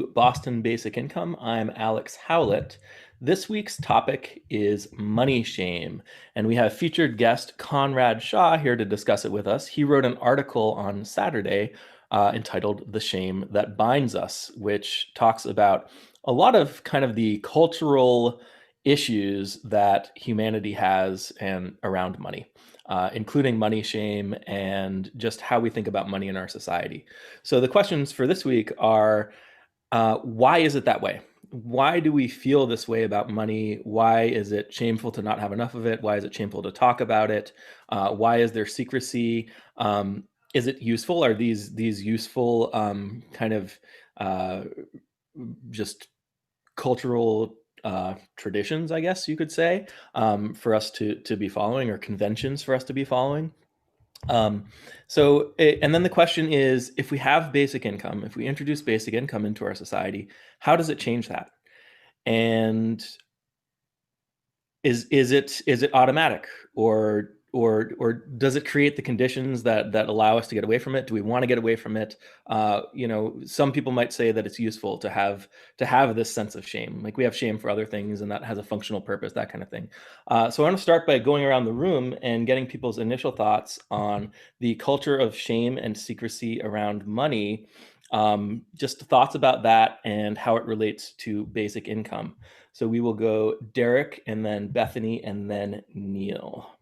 Boston Basic Income. I'm Alex Howlett. This week's topic is money shame, and we have featured guest Conrad Shaw here to discuss it with us. He wrote an article on Saturday entitled The Shame That Binds Us, which talks about a lot of kind of the cultural issues that humanity has and around money. Including money shame and just how we think about money in our society. So the questions for this week are, why is it that way? Why do we feel this way about money? Why is it shameful to not have enough of it? Why is it shameful to talk about it? Why is there secrecy? Is it useful? Are these useful kind of uh, just cultural traditions, I guess you could say, for us to be following, or conventions for us to be following? Um, and then the question is, if we have basic income, if we introduce basic income into our society, how does it change that? And is it automatic, or does it create the conditions that allow us to get away from it? Do we want to get away from it? Some people might say that it's useful to have this sense of shame. Like, we have shame for other things, and that has a functional purpose, that kind of thing. So I want to start by going around the room and getting people's initial thoughts on the culture of shame and secrecy around money. Just thoughts about that and how it relates to basic income. So we will go Derek, and then Bethany, and then Neil.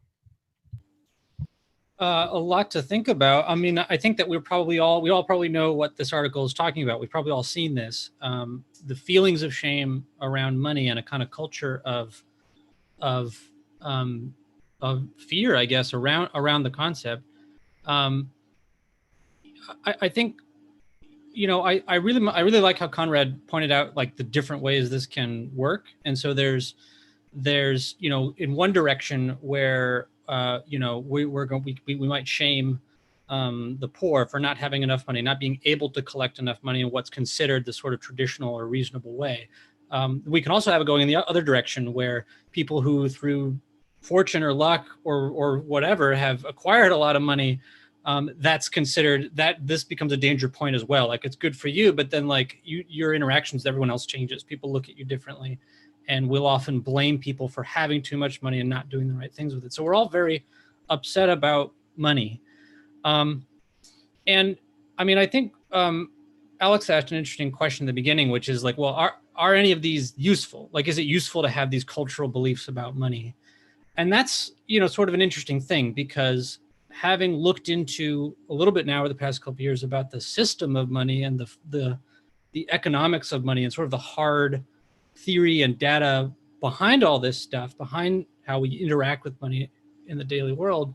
A lot to think about. I mean, I think that we all probably know what this article is talking about. We've probably all seen this. The feelings of shame around money and a kind of culture of um, of fear, I guess, around the concept. I think, I really like how Conrad pointed out, like, the different ways this can work. And so there's in one direction where we might shame the poor for not having enough money, not being able to collect enough money in what's considered the sort of traditional or reasonable way. We can also have it going in the other direction, where people who, through fortune or luck or whatever, have acquired a lot of money, that's considered, that this becomes a danger point as well. Like, it's good for you, but then, like, your interactions with everyone else changes. People look at you differently, and we'll often blame people for having too much money and not doing the right things with it. So we're all very upset about money. And I mean, I think Alex asked an interesting question in the beginning, which is like, well, are any of these useful? Like, is it useful to have these cultural beliefs about money? And that's, sort of an interesting thing, because having looked into a little bit now over the past couple of years about the system of money and the economics of money, and sort of the hard theory and data behind all this stuff, behind how we interact with money in the daily world,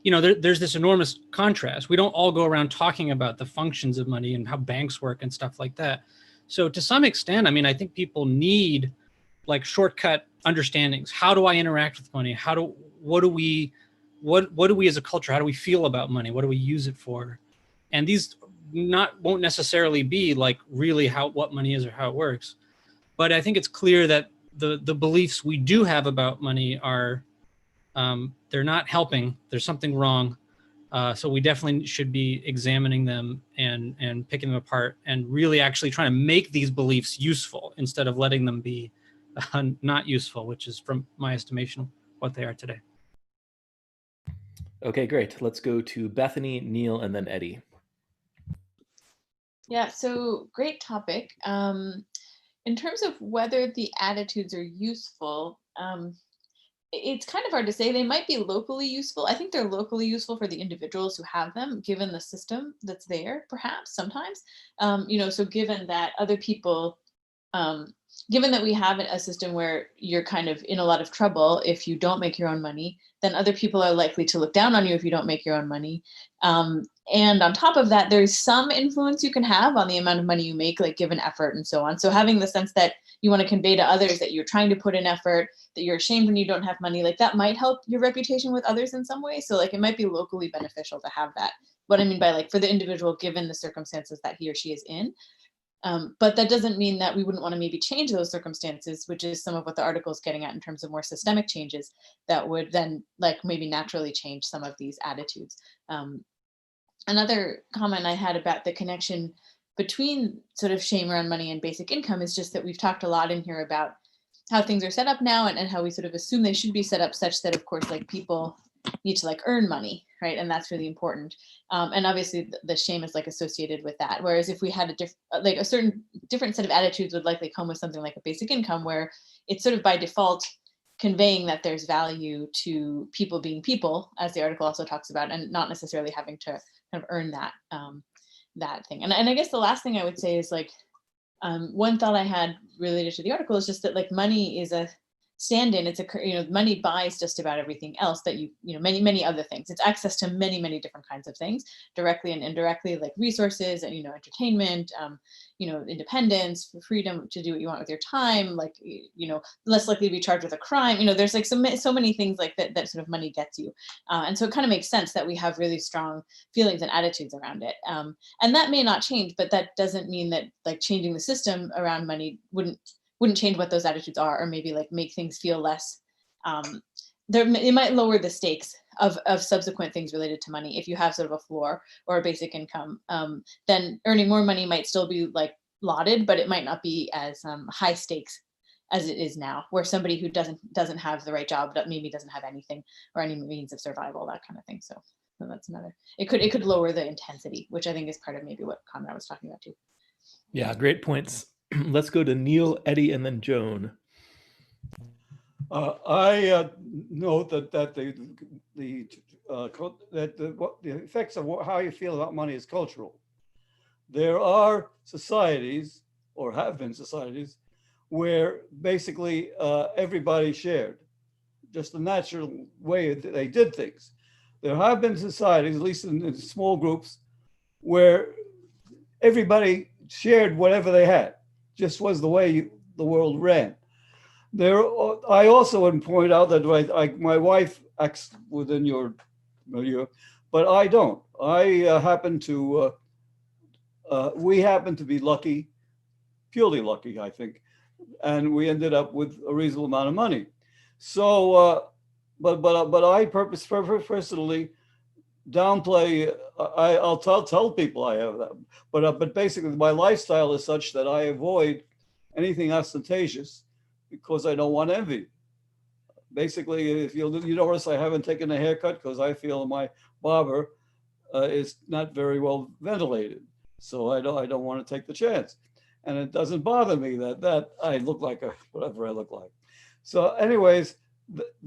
there's this enormous contrast. We don't all go around talking about the functions of money and how banks work and stuff like that. So to some extent, I mean, I think people need, like, shortcut understandings. How do I interact with money? What do we as a culture, how do we feel about money? What do we use it for? And these won't necessarily be like really what money is or how it works. But I think it's clear that the beliefs we do have about money are, they're not helping. There's something wrong. So we definitely should be examining them and picking them apart, and really actually trying to make these beliefs useful instead of letting them be not useful, which is, from my estimation, what they are today. Okay, great. Let's go to Bethany, Neil, and then Eddie. Yeah, so great topic. In terms of whether the attitudes are useful, it's kind of hard to say. They might be locally useful. I think they're locally useful for the individuals who have them, given the system that's there, perhaps sometimes. So given that other people, given that we have a system where you're kind of in a lot of trouble if you don't make your own money, then other people are likely to look down on you if you don't make your own money. And on top of that, there's some influence you can have on the amount of money you make, like given effort and so on. So having the sense that you want to convey to others that you're trying to put in effort, that you're ashamed when you don't have money, like that might help your reputation with others in some way. So like it might be locally beneficial to have that. What I mean by, like, for the individual, given the circumstances that he or she is in. But that doesn't mean that we wouldn't want to maybe change those circumstances, which is some of what the article is getting at in terms of more systemic changes that would then, like, maybe naturally change some of these attitudes. Another comment I had about the connection between sort of shame around money and basic income is just that we've talked a lot in here about how things are set up now, and how we sort of assume they should be set up such that, of course, like people need to like earn money, right? And that's really important. And obviously the shame is like associated with that. Whereas if we had a certain different set of attitudes would likely come with something like a basic income, where it's sort of by default conveying that there's value to people being people, as the article also talks about, and not necessarily having to kind of earn that that thing. And I guess the last thing I would say is like, one thought I had related to the article is just that like money is a stand-in. It's money buys just about everything else that many other things. It's access to many different kinds of things, directly and indirectly, like resources and entertainment, independence, freedom to do what you want with your time, like less likely to be charged with a crime. There's like so many things like that sort of money gets you, and so it kind of makes sense that we have really strong feelings and attitudes around it. And that may not change, but that doesn't mean that like changing the system around money wouldn't change what those attitudes are, or maybe like make things feel less it might lower the stakes of subsequent things related to money. If you have sort of a floor or a basic income, then earning more money might still be like lauded, but it might not be as high stakes as it is now, where somebody who doesn't have the right job, that maybe doesn't have anything or any means of survival, that kind of thing. So that's another, it could lower the intensity, which I think is part of maybe what Conrad was talking about too. Yeah, great points. Let's go to Neil, Eddie, and then Joan. I note that the effects of how you feel about money is cultural. There are societies, or have been societies, where basically everybody shared, just the natural way that they did things. There have been societies, at least in small groups, where everybody shared whatever they had. Just was the way the world ran. I also would point out that my wife acts within your milieu, but I don't. We happen to be lucky, purely lucky, I think, and we ended up with a reasonable amount of money. So, but I personally downplay. I'll tell people I have that, but basically my lifestyle is such that I avoid anything ostentatious because I don't want envy. Basically, if you notice, I haven't taken a haircut because I feel my barber is not very well ventilated, so I don't want to take the chance, and it doesn't bother me that I look like whatever I look like. So, anyways,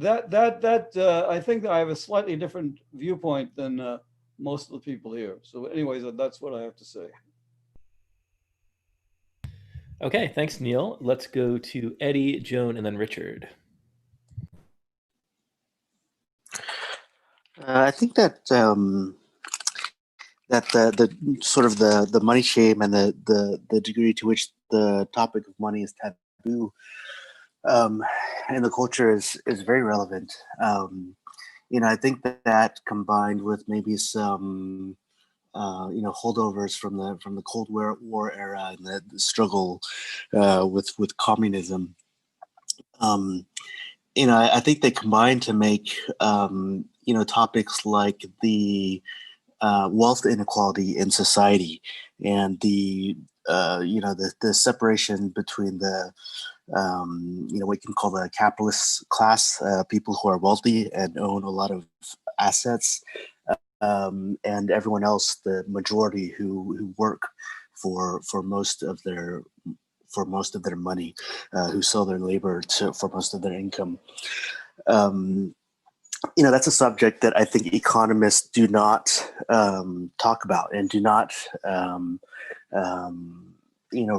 I think that I have a slightly different viewpoint than most of the people here. So, anyways, that's what I have to say. Okay, thanks, Neil. Let's go to Eddie, Joan, and then Richard. I think that that the sort of the money shame and the degree to which the topic of money is taboo in the culture is very relevant. I think that combined with maybe some holdovers from the Cold War era and the struggle with communism. I think they combine to make topics like the wealth inequality in society and the separation between the what you can call the capitalist class, people who are wealthy and own a lot of assets, and everyone else, the majority who work for most of their money, who sell their labor for most of their income. That's a subject that I think economists do not talk about and do not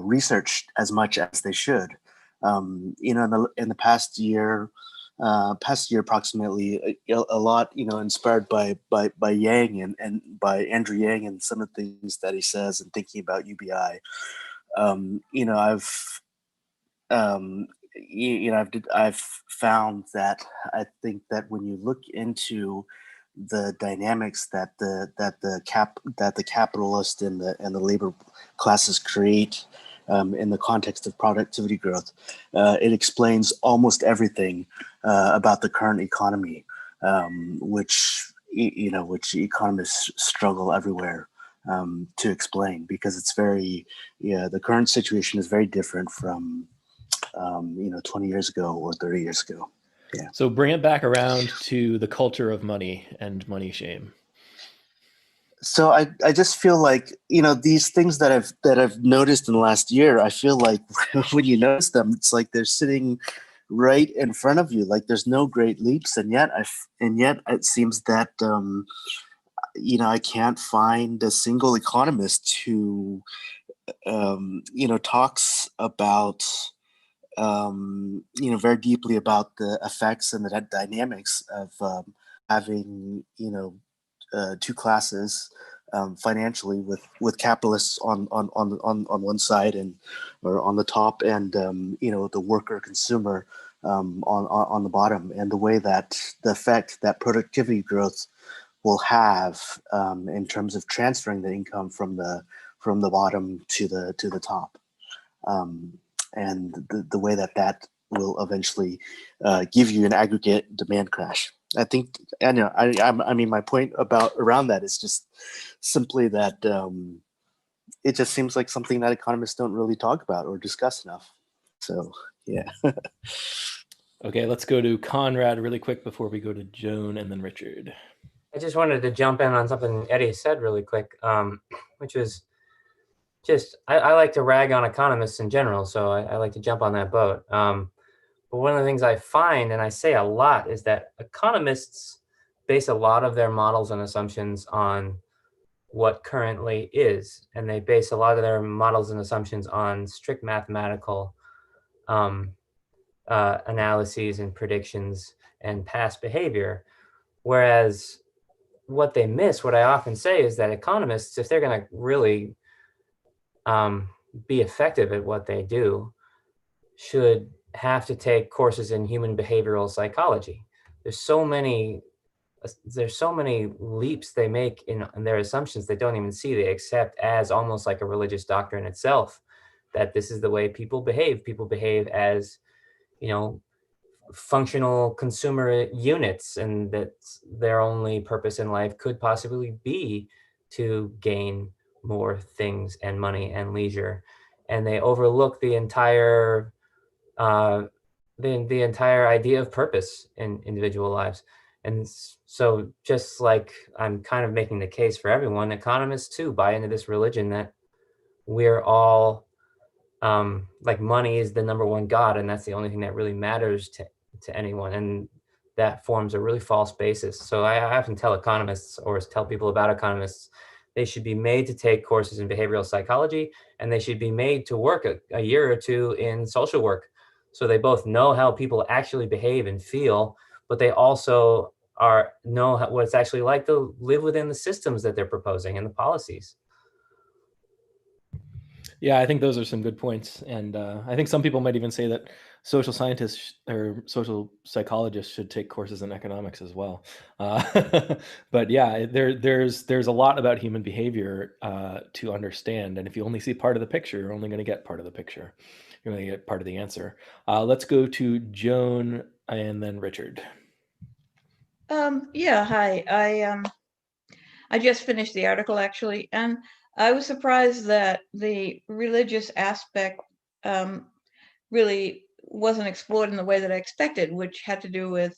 research as much as they should. In the past year approximately, a lot inspired by Yang and by Andrew Yang and some of the things that he says, and thinking about UBI. I've found that I think that when you look into the dynamics that the capitalist and the labor classes create in the context of productivity growth, it explains almost everything about the current economy, which economists struggle everywhere to explain, because it's very, the current situation is very different from 20 years ago or 30 years ago. Yeah. So bring it back around to the culture of money and money shame. So I just feel like, these things that I've noticed in the last year, I feel like when you notice them, it's like they're sitting right in front of you. Like there's no great leaps, and yet it seems that I can't find a single economist who talks about very deeply about the effects and the dynamics of having two classes financially, with capitalists on one side or on the top, and the worker consumer on the bottom, and the way that the effect that productivity growth will have in terms of transferring the income from the bottom to the top, and the way that will eventually give you an aggregate demand crash. I think, and I mean, my point around that is just simply that it just seems like something that economists don't really talk about or discuss enough. So, yeah. Okay, let's go to Conrad really quick before we go to Joan and then Richard. I just wanted to jump in on something Eddie said really quick, which was just, I like to rag on economists in general, so I like to jump on that boat. But one of the things I find, and I say a lot, is that economists base a lot of their models and assumptions on what currently is, and they base a lot of their models and assumptions on strict mathematical analyses and predictions and past behavior. Whereas what they miss, what I often say, is that economists, if they're going to really be effective at what they do, should have to take courses in human behavioral psychology. There's so many leaps they make in their assumptions they don't even see. They accept as almost like a religious doctrine itself that this is the way people behave. People behave as, functional consumer units, and that their only purpose in life could possibly be to gain more things and money and leisure. And they overlook the entire the entire idea of purpose in individual lives. And so, just like I'm kind of making the case for everyone, economists too buy into this religion that we're all like money is the number one God, and that's the only thing that really matters to anyone. And that forms a really false basis. So I often tell economists, or tell people about economists, they should be made to take courses in behavioral psychology, and they should be made to work a year or two in social work. So they both know how people actually behave and feel, but they also know what it's actually like to live within the systems that they're proposing and the policies. Yeah, I think those are some good points. And I think some people might even say that social scientists or social psychologists should take courses in economics as well. But yeah, there's a lot about human behavior to understand. And if you only see part of the picture, you're only going to get part of the picture. You're going to get part of the answer. Let's go to Joan and then Richard. Yeah, hi. I just finished the article actually, and I was surprised that the religious aspect really wasn't explored in the way that I expected, which had to do with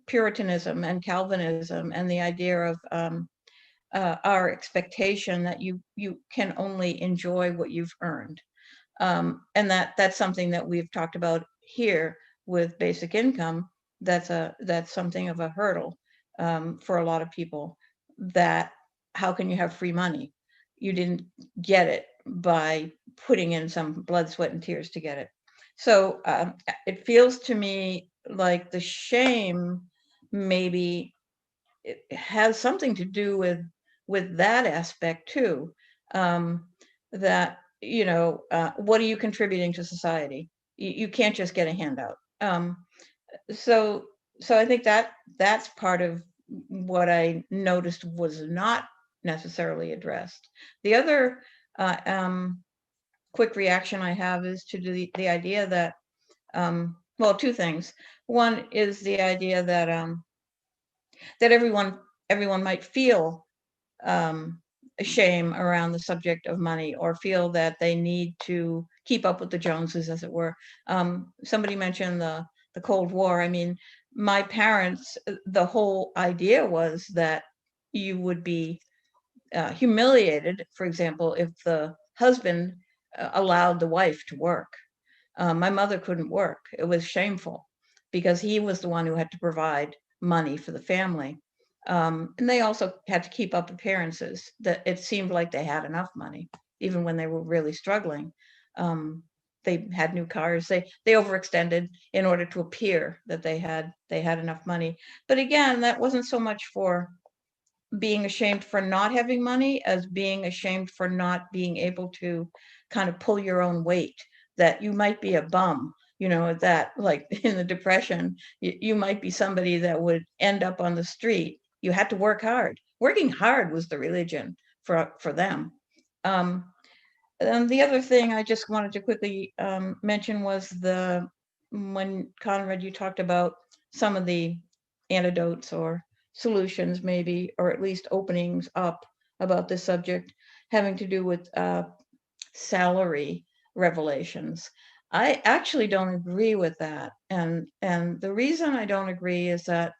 Puritanism and Calvinism, and the idea of our expectation that you can only enjoy what you've earned, and that's something that we've talked about here with basic income. That's something of a hurdle for a lot of people. That how can you have free money? You didn't get it by putting in some blood, sweat, and tears to get it. So it feels to me like the shame maybe it has something to do with that aspect too. That what are you contributing to society? You can't just get a handout. So I think that's part of what I noticed was not necessarily addressed. The other quick reaction I have is to the idea that, well, two things. One is the idea that that everyone might feel shame around the subject of money or feel that they need to keep up with the Joneses, as it were. Somebody mentioned the Cold War. I mean, my parents, the whole idea was that you would be humiliated, for example, if the husband allowed the wife to work. My mother couldn't work. It was shameful because he was the one who had to provide money for the family. And they also had to keep up appearances that it seemed like they had enough money, even when they were really struggling. They had new cars. They overextended in order to appear that they had enough money. But again, that wasn't so much for being ashamed for not having money as being ashamed for not being able to kind of pull your own weight, that you might be a bum, that like in the Depression, you might be somebody that would end up on the street. You had to work hard. Working hard was the religion for them. And the other thing I just wanted to quickly mention was when Conrad, you talked about some of the antidotes or solutions maybe, or at least openings up about this subject having to do with salary revelations. I actually don't agree with that. And the reason I don't agree is that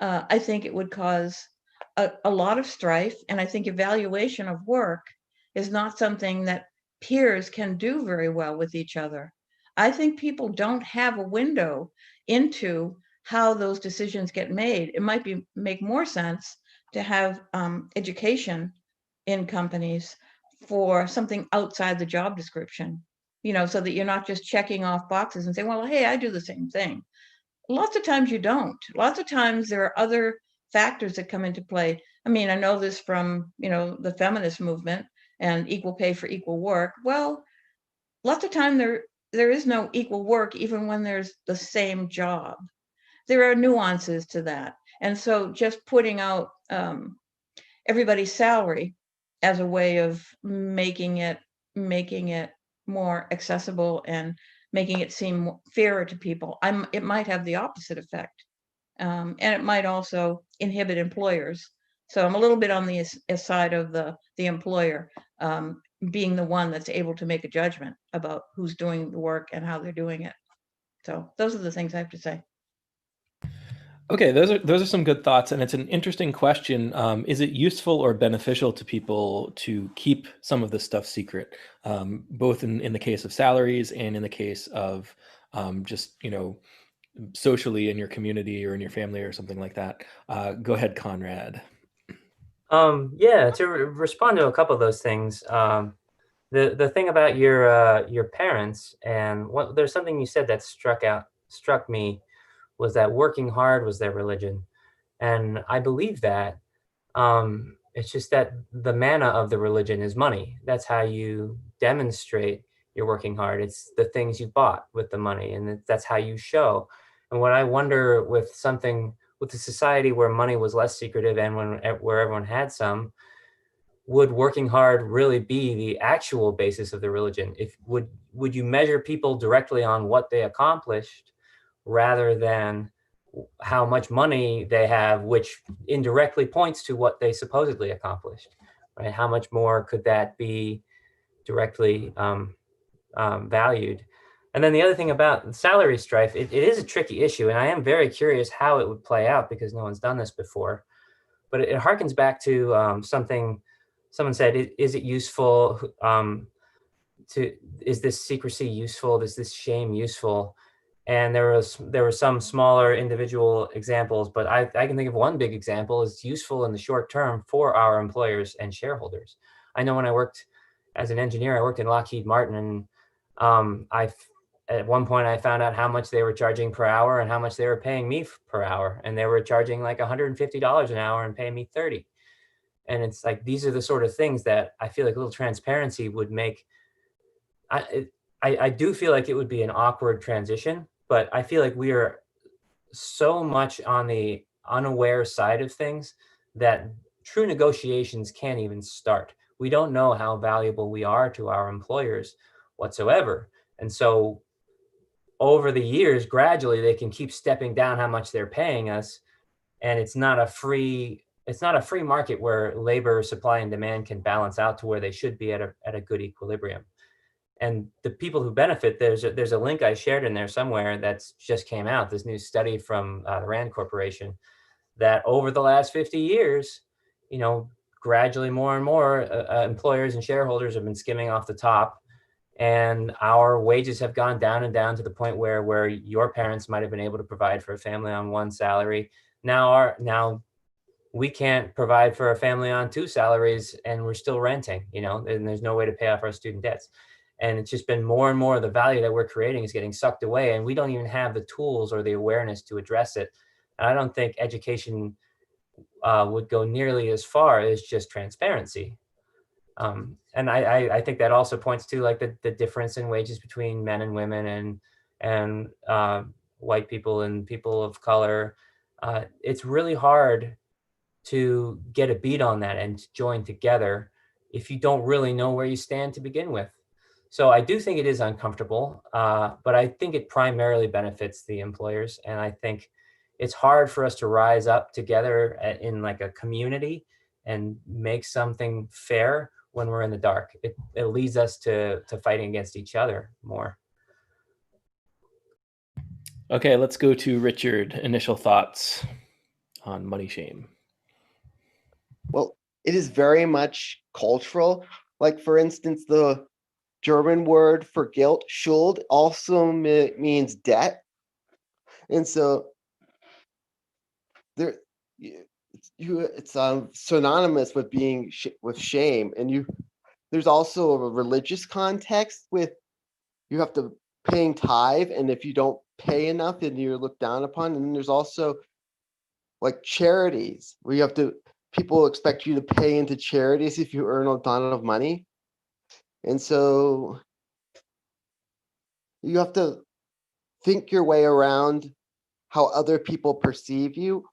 I think it would cause a lot of strife. And I think evaluation of work is not something that peers can do very well with each other. I think people don't have a window into how those decisions get made. It might make more sense to have education in companies for something outside the job description, so that you're not just checking off boxes and saying, well, hey, I do the same thing. Lots of times you don't. Lots of times there are other factors that come into play. I mean, I know this from, the feminist movement and equal pay for equal work. Well, lots of time there is no equal work, even when there's the same job. There are nuances to that. And so just putting out everybody's salary as a way of making it more accessible and making it seem fairer to people, it might have the opposite effect. And it might also inhibit employers. So I'm a little bit on the side of the employer being the one that's able to make a judgment about who's doing the work and how they're doing it. So those are the things I have to say. Okay, those are some good thoughts, and it's an interesting question. Is it useful or beneficial to people to keep some of this stuff secret, both in the case of salaries and in the case of just socially in your community or in your family or something like that? Go ahead, Conrad. Yeah, to respond to a couple of those things. The thing about your parents, and there's something you said that struck me, was that working hard was their religion. And I believe that. It's just that the manna of the religion is money. That's how you demonstrate you're working hard. It's the things you bought with the money, and that's how you show. And what I wonder with the society where money was less secretive and where everyone had some, would working hard really be the actual basis of the religion? Would you measure people directly on what they accomplished rather than how much money they have, which indirectly points to what they supposedly accomplished, right? How much more could that be directly valued? And then the other thing about salary strife, it is a tricky issue, and I am very curious how it would play out because no one's done this before. But it harkens back to something someone said: is it useful? Is this secrecy useful? Is this shame useful? And there were some smaller individual examples, but I can think of one big example is useful in the short term for our employers and shareholders. I know when I worked as an engineer, I worked in Lockheed Martin, and at one point I found out how much they were charging per hour and how much they were paying me per hour, and they were charging like $150 an hour and paying me $30. And it's like, these are the sort of things that I feel like a little transparency would make. I do feel like it would be an awkward transition, but I feel like we are so much on the unaware side of things that true negotiations can't even start. We don't know how valuable we are to our employers whatsoever. And so over the years, gradually, they can keep stepping down how much they're paying us. And it's not a free it's not a free market where labor supply and demand can balance out to where they should be at a good equilibrium. And the people who benefit, there's a link I shared in there somewhere that's just came out, this new study from the Rand Corporation, that over the last 50 years, gradually more and more employers and shareholders have been skimming off the top, and our wages have gone down and down to the point where your parents might have been able to provide for a family on one salary. Now we can't provide for a family on two salaries, and we're still renting, and there's no way to pay off our student debts. And it's just been more and more of the value that we're creating is getting sucked away, and we don't even have the tools or the awareness to address it. And I don't think education would go nearly as far as just transparency. And I think that also points to like the difference in wages between men and women and white people and people of color. It's really hard to get a beat on that and join together if you don't really know where you stand to begin with. So I do think it is uncomfortable, but I think it primarily benefits the employers. And I think it's hard for us to rise up together in like a community and make something fair when we're in the dark. It leads us to fighting against each other more. Okay, let's go to Richard. Initial thoughts on money shame. Well, it is very much cultural. Like, for instance, the German word for guilt, Schuld, also means debt. And so there, it's synonymous with being with shame. And there's also a religious context with you have to paying tithe, and if you don't pay enough, then you're looked down upon. And then there's also like charities where people expect you to pay into charities if you earn a ton of money. And so you have to think your way around how other people perceive you.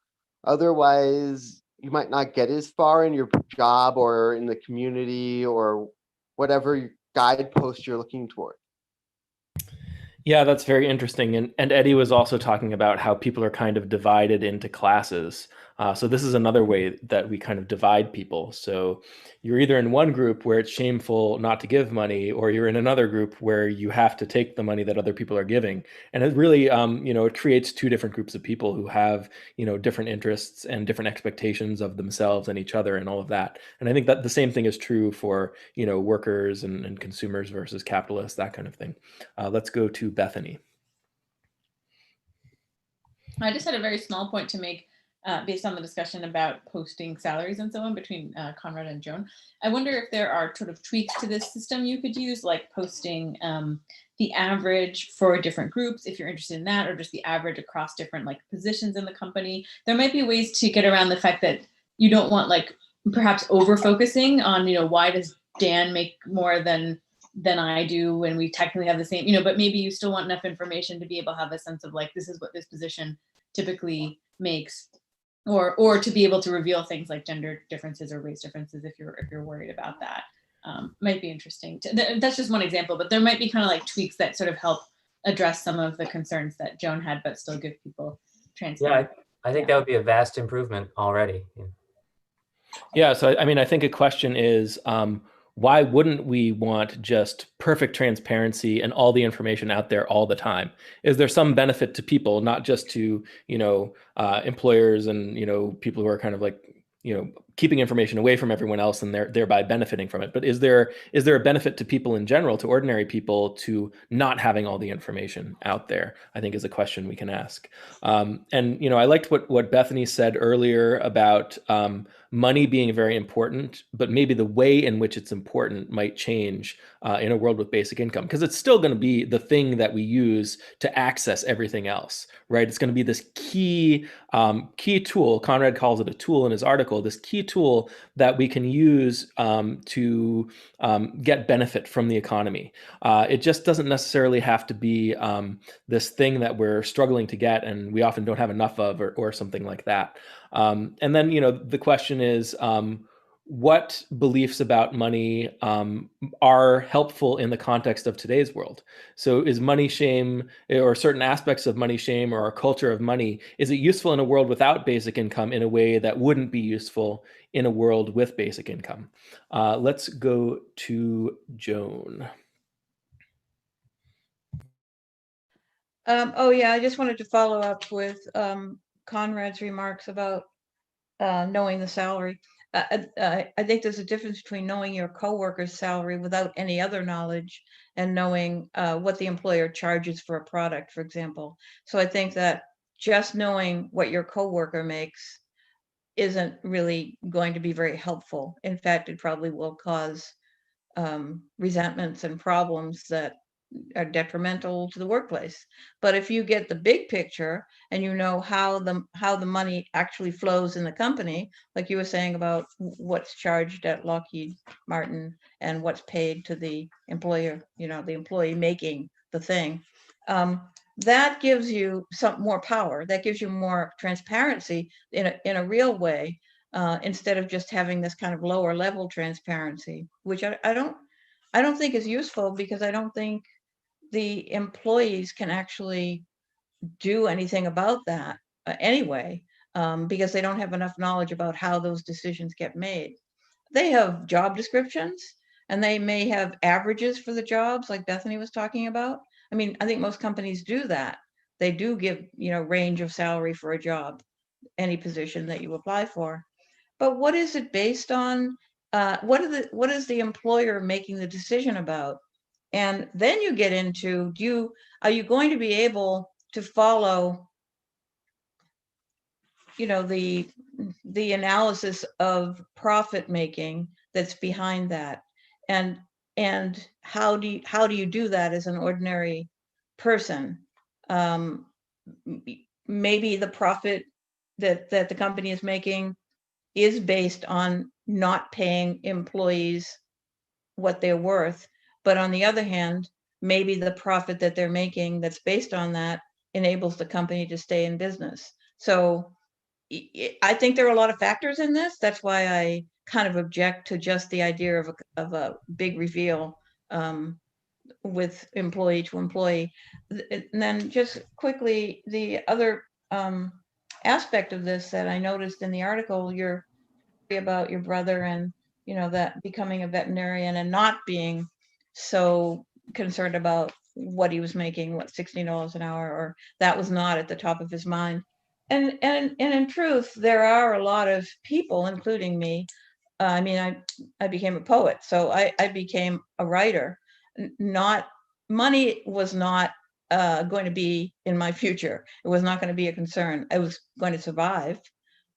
Otherwise, you might not get as far in your job or in the community or whatever guidepost you're looking toward. Yeah, that's very interesting. And Eddie was also talking about how people are kind of divided into classes. So this is another way that we kind of divide people. So you're either in one group where it's shameful not to give money, or you're in another group where you have to take the money that other people are giving. And it really, it creates two different groups of people who have, different interests and different expectations of themselves and each other and all of that. And I think that the same thing is true for, workers and consumers versus capitalists, that kind of thing. Let's go to Bethany. I just had a very small point to make based on the discussion about posting salaries and so on between Conrad and Joan. I wonder if there are sort of tweaks to this system you could use, like posting the average for different groups, if you're interested in that, or just the average across different like positions in the company. There might be ways to get around the fact that you don't want like perhaps over focusing on, why does Dan make more than I do when we technically have the same, but maybe you still want enough information to be able to have a sense of like, this is what this position typically makes, or to be able to reveal things like gender differences or race differences if you're worried about that. Might be interesting. That's just one example, but there might be kind of like tweaks that sort of help address some of the concerns that Joan had, but still give people transparency. Yeah, I think that would be a vast improvement already. Yeah, so I think a question is, why wouldn't we want just perfect transparency and all the information out there all the time? Is there some benefit to people, not just to, employers and, people who are kind of like, keeping information away from everyone else and thereby benefiting from it? But is there a benefit to people in general, to ordinary people, to not having all the information out there? I think is a question we can ask. And, I liked what Bethany said earlier about money being very important, but maybe the way in which it's important might change in a world with basic income, because it's still going to be the thing that we use to access everything else, right? It's going to be this key tool. Conrad calls it a tool in his article, this key tool that we can use to get benefit from the economy. It just doesn't necessarily have to be this thing that we're struggling to get and we often don't have enough of, or something like that. And then, the question is, what beliefs about money are helpful in the context of today's world. So is money shame, or certain aspects of money shame, or our culture of money, is it useful in a world without basic income in a way that wouldn't be useful in a world with basic income? Let's go to Joan. Oh yeah, I just wanted to follow up with Conrad's remarks about knowing the salary. I think there's a difference between knowing your coworker's salary without any other knowledge and knowing what the employer charges for a product, for example. So I think that just knowing what your coworker makes isn't really going to be very helpful. In fact, it probably will cause resentments and problems that are detrimental to the workplace. But if you get the big picture and you know how the money actually flows in the company, like you were saying about what's charged at Lockheed Martin and what's paid to the employer, the employee making the thing, that gives you some more power. That gives you more transparency in a real way, instead of just having this kind of lower level transparency, which I don't think is useful, because I don't think the employees can actually do anything about that anyway, because they don't have enough knowledge about how those decisions get made. They have job descriptions and they may have averages for the jobs, like Bethany was talking about. I mean, I think most companies do that. They do give, range of salary for a job, any position that you apply for. But what is it based on? What is the employer making the decision about? And then you get into, are you going to be able to follow, the analysis of profit making that's behind that? And how do you do that as an ordinary person? Maybe the profit that the company is making is based on not paying employees what they're worth. But on the other hand, maybe the profit that they're making that's based on that enables the company to stay in business. So I think there are a lot of factors in this. That's why I kind of object to just the idea of a big reveal with employee to employee. And then just quickly, the other aspect of this that I noticed in the article, you're about your brother and that becoming a veterinarian and not being so concerned about what he was making, what, $16 an hour, or that was not at the top of his mind. And in truth, there are a lot of people, including me. I mean, I became a poet, so I became a writer. Not money was not going to be in my future. It was not going to be a concern. I was going to survive,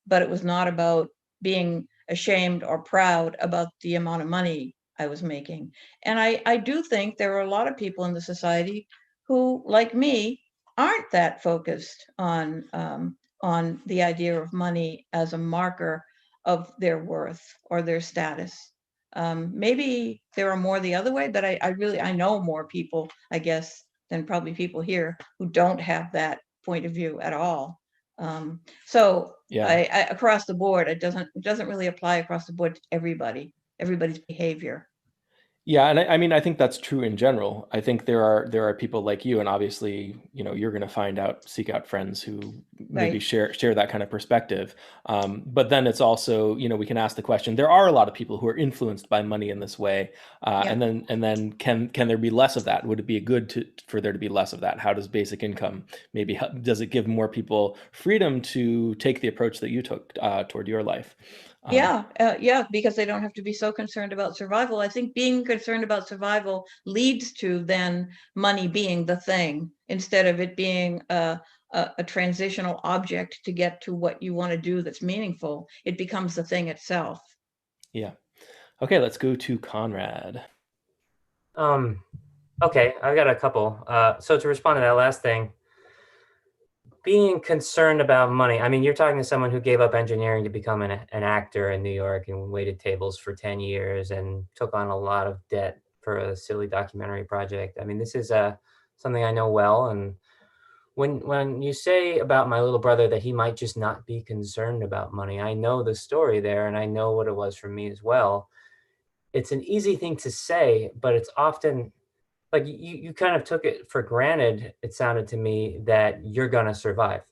but it was not about being ashamed or proud about the amount of money I was making. And I do think there are a lot of people in the society who, like me, aren't that focused on the idea of money as a marker of their worth or their status. Maybe there are more the other way, but I know more people, I guess, than probably people here who don't have that point of view at all. So Yeah. I across the board, it doesn't really apply across the board to everybody's behavior. Yeah, and I mean, I think that's true in general. I think there are people like you, and obviously, you're going to seek out friends who maybe Right. share that kind of perspective. But then it's also, we can ask the question: there are a lot of people who are influenced by money in this way, Yeah. and then can there be less of that? Would it be for there to be less of that? How does basic income maybe help? Does it give more people freedom to take the approach that you took toward your life? Yeah, because they don't have to be so concerned about survival. I think being concerned about survival leads to then money being the thing, instead of it being a transitional object to get to what you want to do that's meaningful. It becomes the thing itself. Yeah. Okay, let's go to Conrad. Okay, I've got a couple. So to respond to that last thing, being concerned about money. I mean, you're talking to someone who gave up engineering to become an actor in New York and waited tables for 10 years and took on a lot of debt for a silly documentary project. I mean, this is something I know well. And when you say about my little brother that he might just not be concerned about money, I know the story there, and I know what it was for me as well. It's an easy thing to say, but it's often like you kind of took it for granted, it sounded to me, that you're gonna survive.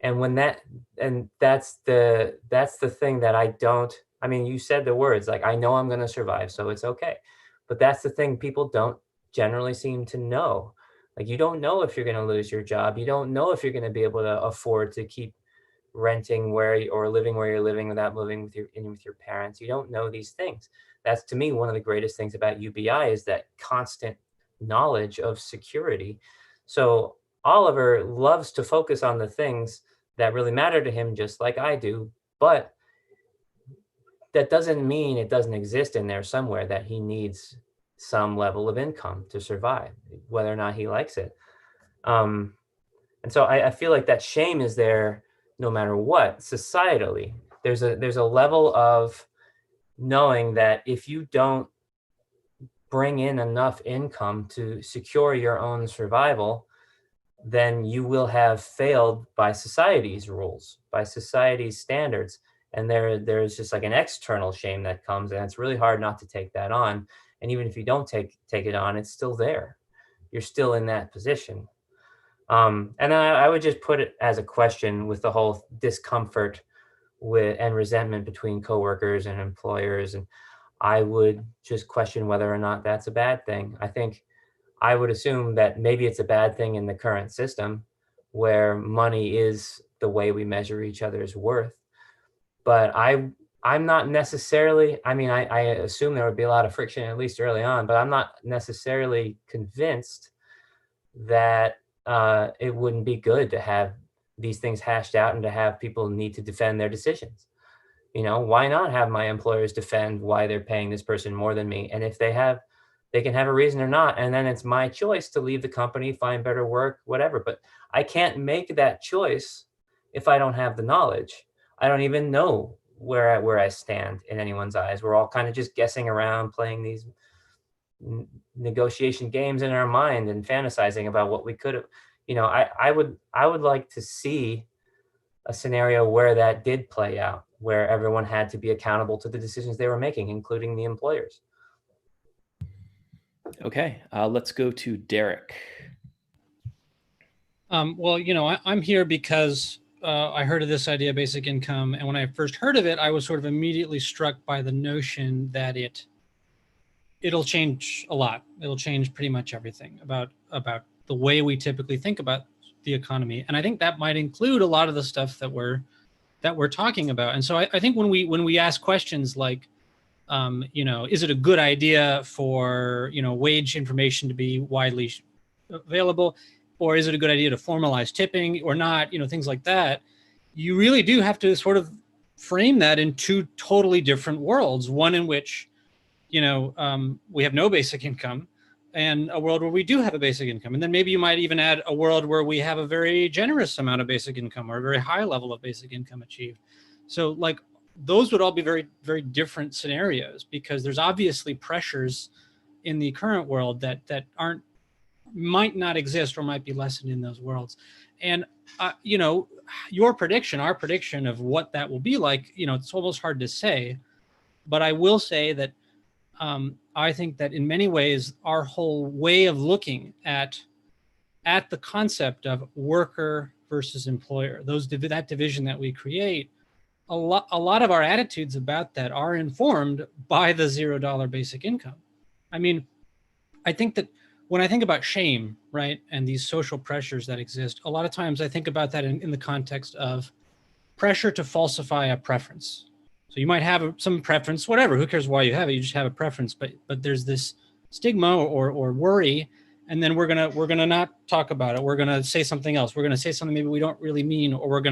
And when that and that's the thing that I don't, I mean, you said the words like, I know I'm gonna survive, so it's okay. But that's the thing people don't generally seem to know. Like, you don't know if you're gonna lose your job. You don't know if you're gonna be able to afford to keep renting or living where you're living without moving with your parents. You don't know these things. That's, to me, one of the greatest things about UBI is that constant knowledge of security. So Oliver loves to focus on the things that really matter to him, just like I do. But that doesn't mean it doesn't exist in there somewhere that he needs some level of income to survive, whether or not he likes it. And so I feel like that shame is there no matter what. Societally, there's a level of knowing that if you don't bring in enough income to secure your own survival, then you will have failed by society's rules, by society's standards. And there's just like an external shame that comes, and it's really hard not to take that on. And even if you don't take it on, it's still there. You're still in that position. And then I would just put it as a question with the whole discomfort and resentment between coworkers and employers. And I would just question whether or not that's a bad thing. I think I would assume that maybe it's a bad thing in the current system where money is the way we measure each other's worth. But I'm not necessarily, I mean, I assume there would be a lot of friction, at least early on, but I'm not necessarily convinced that it wouldn't be good to have these things hashed out and to have people need to defend their decisions. You know, why not have my employers defend why they're paying this person more than me? And if they can have a reason or not, and then it's my choice to leave the company, find better work, whatever. But I can't make that choice if I don't have the knowledge. I don't even know where I stand in anyone's eyes. We're all kind of just guessing around, playing these negotiation games in our mind and fantasizing about what we could have. You know, I would like to see a scenario where that did play out, where everyone had to be accountable to the decisions they were making, including the employers. Okay, let's go to Derek. Well, you know, I'm here because I heard of this idea of basic income. And when I first heard of it, I was sort of immediately struck by the notion that it'll change a lot. It'll change pretty much everything about the way we typically think about the economy. And I think that might include a lot of the stuff that we're talking about. And so I think when we ask questions like, you know, is it a good idea for, you know, wage information to be widely available? Or is it a good idea to formalize tipping or not? You know, things like that. You really do have to sort of frame that in two totally different worlds. One in which, you know, we have no basic income, and a world where we do have a basic income. And then maybe you might even add a world where we have a very generous amount of basic income or a very high level of basic income achieved. So like those would all be very, very different scenarios, because there's obviously pressures in the current world that might not exist or might be lessened in those worlds. And, you know, our prediction of what that will be like, you know, it's almost hard to say, but I will say that I think that in many ways, our whole way of looking at the concept of worker versus employer, that division that we create, a lot of our attitudes about that are informed by the $0 basic income. I mean, I think that when I think about shame, right, and these social pressures that exist, a lot of times I think about that in the context of pressure to falsify a preference. So you might have some preference, whatever, who cares why you have it, you just have a preference, but there's this stigma or worry, and then we're gonna not talk about it. We're gonna say something else. We're gonna say something maybe we don't really mean, or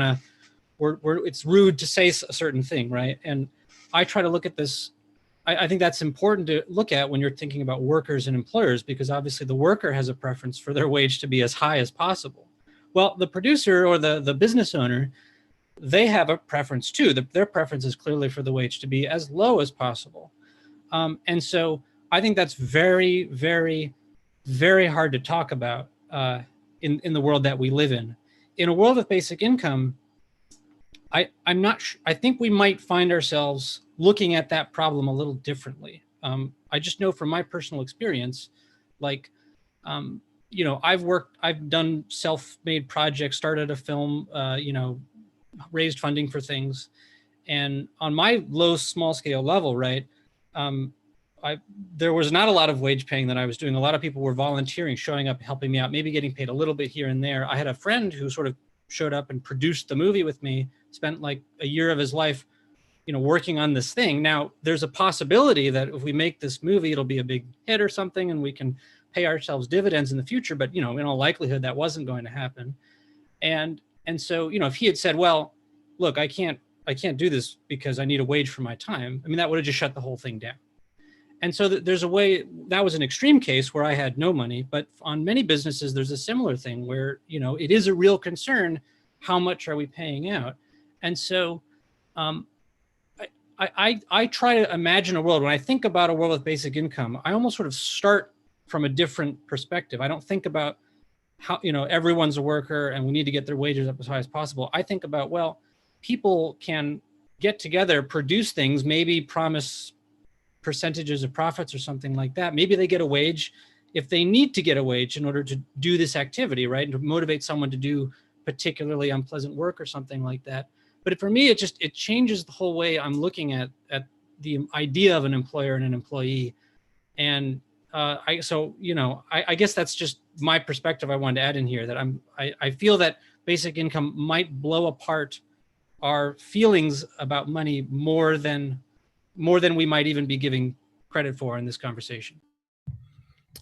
it's rude to say a certain thing, right? And I try to look at this. I think that's important to look at when you're thinking about workers and employers, because obviously the worker has a preference for their wage to be as high as possible. Well, the producer or the business owner, they have a preference too. Their preference is clearly for the wage to be as low as possible. And so I think that's very, very, very hard to talk about in the world that we live in. In a world with basic income, I'm not sure. I think we might find ourselves looking at that problem a little differently. I just know from my personal experience, like, I've done self-made projects, started a film, raised funding for things. And on my small scale level, right, there was not a lot of wage paying that I was doing. A lot of people were volunteering, showing up, helping me out, maybe getting paid a little bit here and there. I had a friend who sort of showed up and produced the movie with me, spent like a year of his life, working on this thing. Now, there's a possibility that if we make this movie, it'll be a big hit or something, and we can pay ourselves dividends in the future. But, in all likelihood, that wasn't going to happen. And so, if he had said, well, look, I can't do this because I need a wage for my time, I mean, that would have just shut the whole thing down. And so there's a way, that was an extreme case where I had no money, but on many businesses, there's a similar thing where, it is a real concern, how much are we paying out? And so I try to imagine a world, when I think about a world with basic income, I almost sort of start from a different perspective. I don't think about how, everyone's a worker and we need to get their wages up as high as possible. I think about, well, people can get together, produce things, maybe promise percentages of profits or something like that. Maybe they get a wage if they need to get a wage in order to do this activity, right? And to motivate someone to do particularly unpleasant work or something like that. But for me, it changes the whole way I'm looking at the idea of an employer and an employee. And I guess that's just my perspective I wanted to add in here, that I feel that basic income might blow apart our feelings about money more than we might even be giving credit for in this conversation.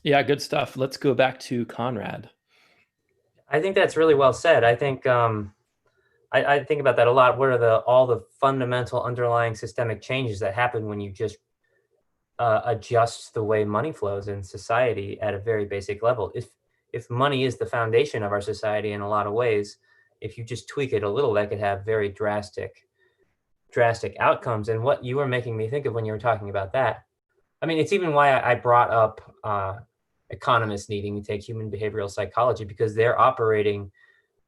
Yeah, good stuff. Let's go back to Conrad. I think that's really well said. I think I think about that a lot. What are all the fundamental underlying systemic changes that happen when you just adjust the way money flows in society at a very basic level? If money is the foundation of our society in a lot of ways, if you just tweak it a little, that could have very drastic outcomes. And what you were making me think of when you were talking about that, I mean, it's even why I brought up economists needing to take human behavioral psychology, because they're operating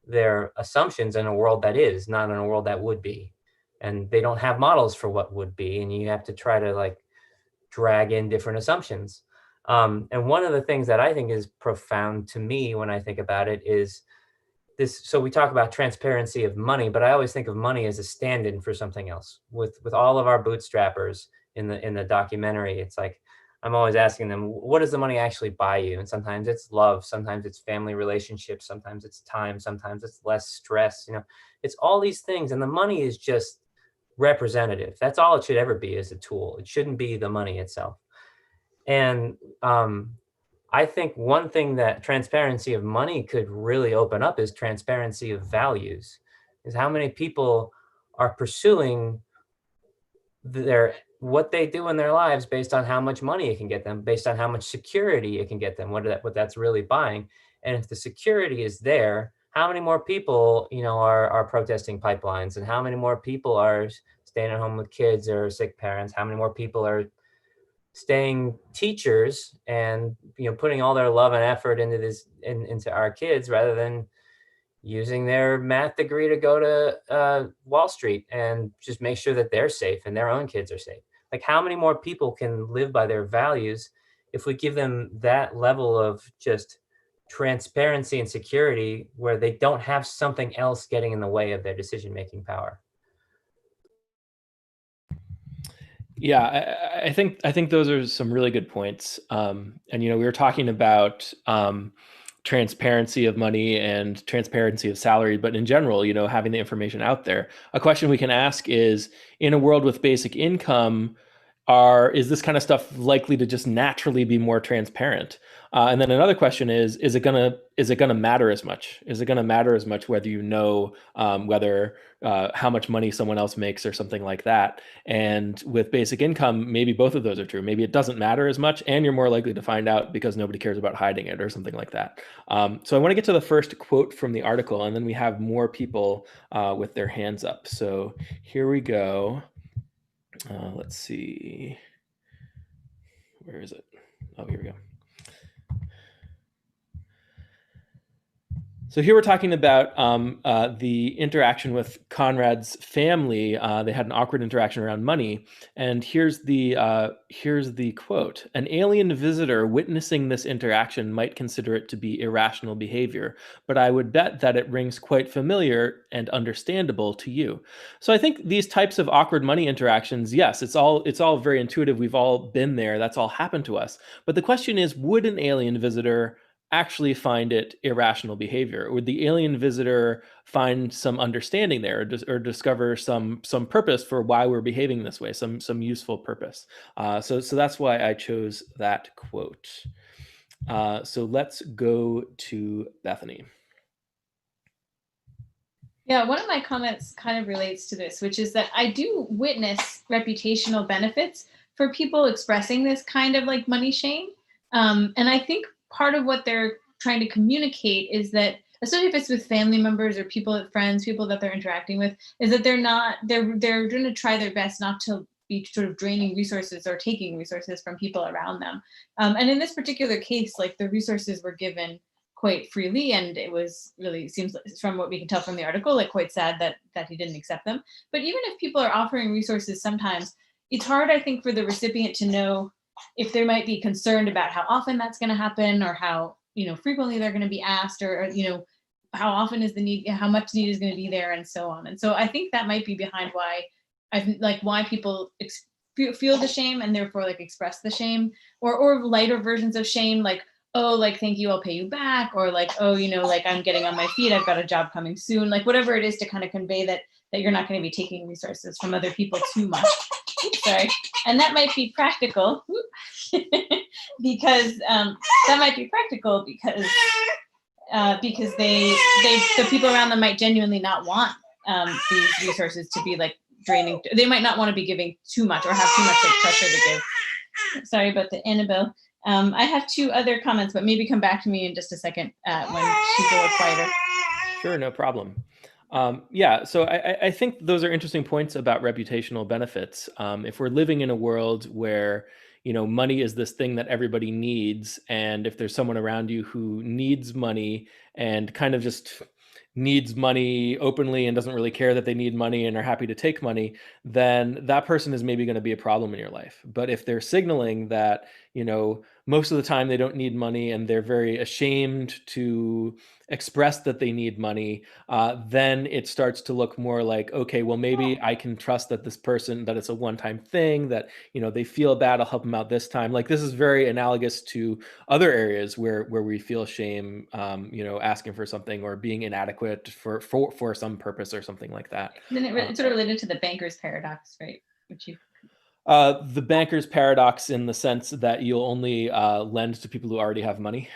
their assumptions in a world that is, not in a world that would be. And they don't have models for what would be. And you have to try to drag in different assumptions. And one of the things that I think is profound to me when I think about it is this. So we talk about transparency of money, but I always think of money as a stand-in for something else. With all of our bootstrappers in the documentary, it's like, I'm always asking them, what does the money actually buy you? And sometimes it's love, sometimes it's family relationships, sometimes it's time, sometimes it's less stress. It's all these things. And the money is just representative. That's all it should ever be, as a tool. It shouldn't be the money itself. And I think one thing that transparency of money could really open up is transparency of values, is how many people are pursuing what they do in their lives based on how much money it can get them, based on how much security it can get them, what that's really buying. And if the security is there, how many more people, are protesting pipelines, and how many more people are staying at home with kids or sick parents? How many more people are staying teachers and, putting all their love and effort into our kids, rather than using their math degree to go to Wall Street and just make sure that they're safe and their own kids are safe? Like, how many more people can live by their values if we give them that level of just transparency and security, where they don't have something else getting in the way of their decision-making power? Yeah, I think those are some really good points. And we were talking about transparency of money and transparency of salary, but in general, having the information out there. A question we can ask is, in a world with basic income, is this kind of stuff likely to just naturally be more transparent? And then another question is it gonna matter as much? Is it gonna matter as much whether whether how much money someone else makes or something like that? And with basic income, maybe both of those are true. Maybe it doesn't matter as much, and you're more likely to find out because nobody cares about hiding it or something like that. So I want to get to the first quote from the article, and then we have more people with their hands up. So here we go. Let's see. Where is it? Oh, here we go. So here we're talking about the interaction with Conrad's family. They had an awkward interaction around money, and here's the quote: "An alien visitor witnessing this interaction might consider it to be irrational behavior, but I would bet that it rings quite familiar and understandable to you." So I think these types of awkward money interactions, yes, it's all very intuitive. We've all been there. That's all happened to us. But the question is, would an alien visitor actually find it irrational behavior? Would the alien visitor find some understanding there, or discover some purpose for why we're behaving this way, some useful purpose? So that's why I chose that quote. So let's go to Bethany. Yeah, one of my comments kind of relates to this, which is that I do witness reputational benefits for people expressing this kind of like money shame. And I think part of what they're trying to communicate is that, especially if it's with family members or people, friends, people that they're interacting with, is that they're going to try their best not to be sort of draining resources or taking resources from people around them. And in this particular case, like the resources were given quite freely, and it was really, seems like, from what we can tell from the article, like quite sad that he didn't accept them. But even if people are offering resources, sometimes it's hard, I think, for the recipient to know if they might be concerned about how often that's going to happen, or how frequently they're going to be asked, or how often is the need, how much need is going to be there, and so on. And so I think that might be behind why people feel the shame and therefore like express the shame, or lighter versions of shame, like, oh, like, thank you, I'll pay you back, or like, oh, like, I'm getting on my feet, I've got a job coming soon, like whatever it is, to kind of convey that you're not going to be taking resources from other people too much. Oops, sorry. And that might be practical because the people around them might genuinely not want these resources to be like draining. They might not want to be giving too much, or have too much like pressure to give. Sorry about the Annabelle. I have two other comments, but maybe come back to me in just a second when she's a little quieter. Sure, no problem. Yeah, so I think those are interesting points about reputational benefits. If we're living in a world where money is this thing that everybody needs, and if there's someone around you who needs money and kind of just needs money openly and doesn't really care that they need money and are happy to take money, then that person is maybe going to be a problem in your life. But if they're signaling that, most of the time they don't need money and they're very ashamed to express that they need money, then it starts to look more like, okay, well, maybe I can trust that this person, that it's a one-time thing, that they feel bad, I'll help them out this time. Like, this is very analogous to other areas where we feel shame, asking for something or being inadequate for some purpose or something like that. Then it's sort of related to the banker's paradox, right? The banker's paradox, in the sense that you'll only lend to people who already have money.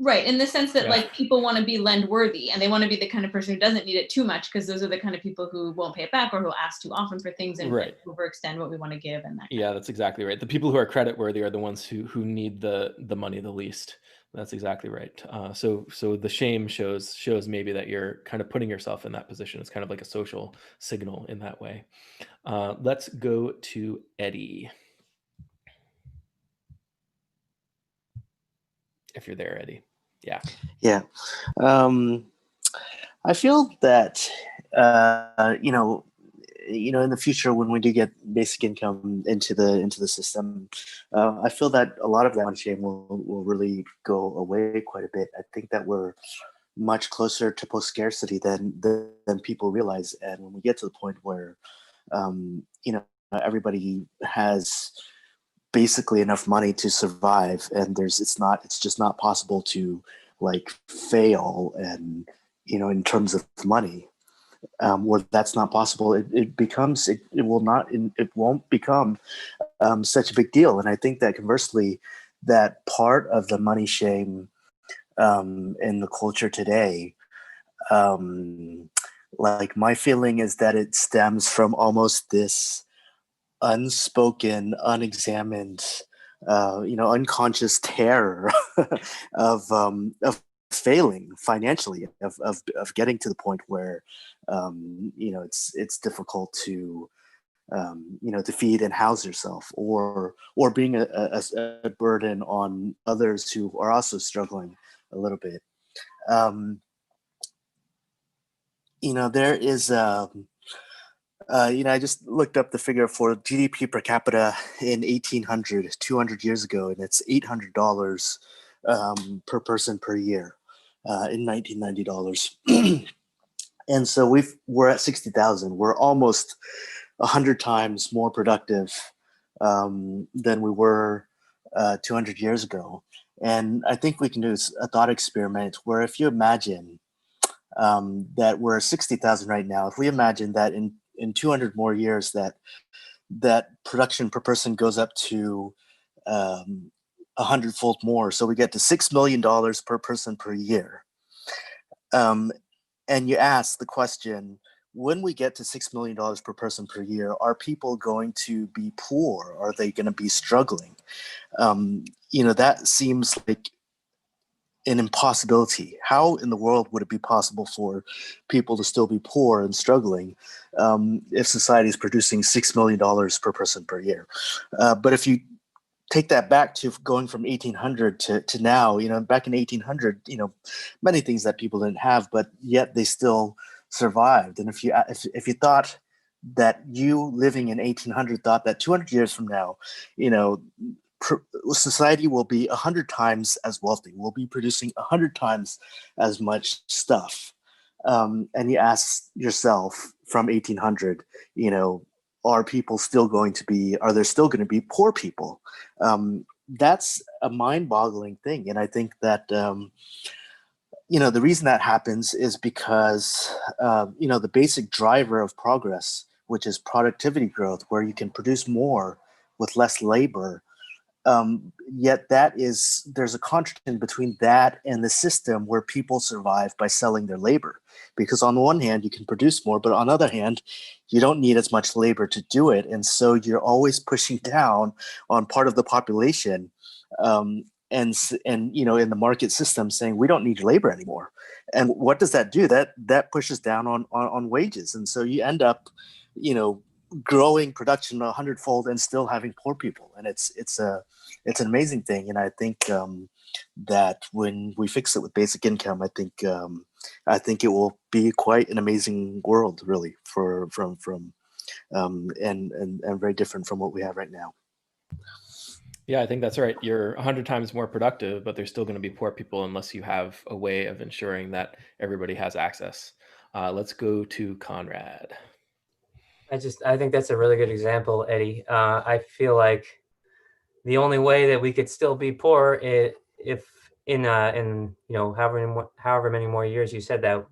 Right, in the sense that like people want to be lend worthy, and they want to be the kind of person who doesn't need it too much, because those are the kind of people who won't pay it back, or who ask too often for things and overextend what we want to give, and that. Yeah, that's exactly right. The people who are credit worthy are the ones who need the money the least. That's exactly right. So the shame shows maybe that you're kind of putting yourself in that position. It's kind of like a social signal in that way. Let's go to Eddie. If you're there, Eddie. Yeah. Yeah. I feel that, in the future, when we do get basic income into the system, I feel that a lot of that money shame will really go away quite a bit. I think that we're much closer to post scarcity than people realize. And when we get to the point where, everybody has basically enough money to survive, and it's just not possible to like fail, and in terms of money, where that's not possible, it won't become such a big deal. And I think that conversely, that part of the money shame in the culture today, like, my feeling is that it stems from almost this unspoken, unexamined, unconscious terror of failing financially, of getting to the point where it's difficult to to feed and house yourself, or being a burden on others who are also struggling a little bit. there is, I just looked up the figure for GDP per capita in 1800, 200 years ago, and it's $800 per person per year in $1990. And so we're at 60,000. We're almost 100 times more productive than we were 200 years ago. And I think we can do a thought experiment where if you imagine that we're 60,000 right now, if we imagine that in 200 more years that production per person goes up to 100-fold more, so we get to $6 million per person per year. And you ask the question, when we get to $6 million per person per year, are people going to be poor? Are they going to be struggling? That seems like an impossibility. How in the world would it be possible for people to still be poor and struggling if society is producing $6 million per person per year? But if you take that back to going from 1800 to now, back in 1800, many things that people didn't have, but yet they still survived. And if you thought that you living in 1800 thought that 200 years from now, society will be 100 times as wealthy, we'll be producing 100 times as much stuff. And you ask yourself from 1800, are there still going to be poor people? That's a mind-boggling thing. And I think that, the reason that happens is because, the basic driver of progress, which is productivity growth, where you can produce more with less labor, yet there's a contradiction between that and the system where people survive by selling their labor. Because on the one hand, you can produce more, but on the other hand, you don't need as much labor to do it. And so you're always pushing down on part of the population and in the market system saying, we don't need your labor anymore. And what does that do? That pushes down on wages. And so you end up, growing production 100-fold and still having poor people. And it's an amazing thing. And I think that when we fix it with basic income, I think it will be quite an amazing world, really, and very different from what we have right now. Yeah, I think that's right. You're 100 times more productive, but there's still going to be poor people unless you have a way of ensuring that everybody has access. Let's go to Conrad. I think that's a really good example, Eddie. I feel like the only way that we could still be poor if in however many more years you said that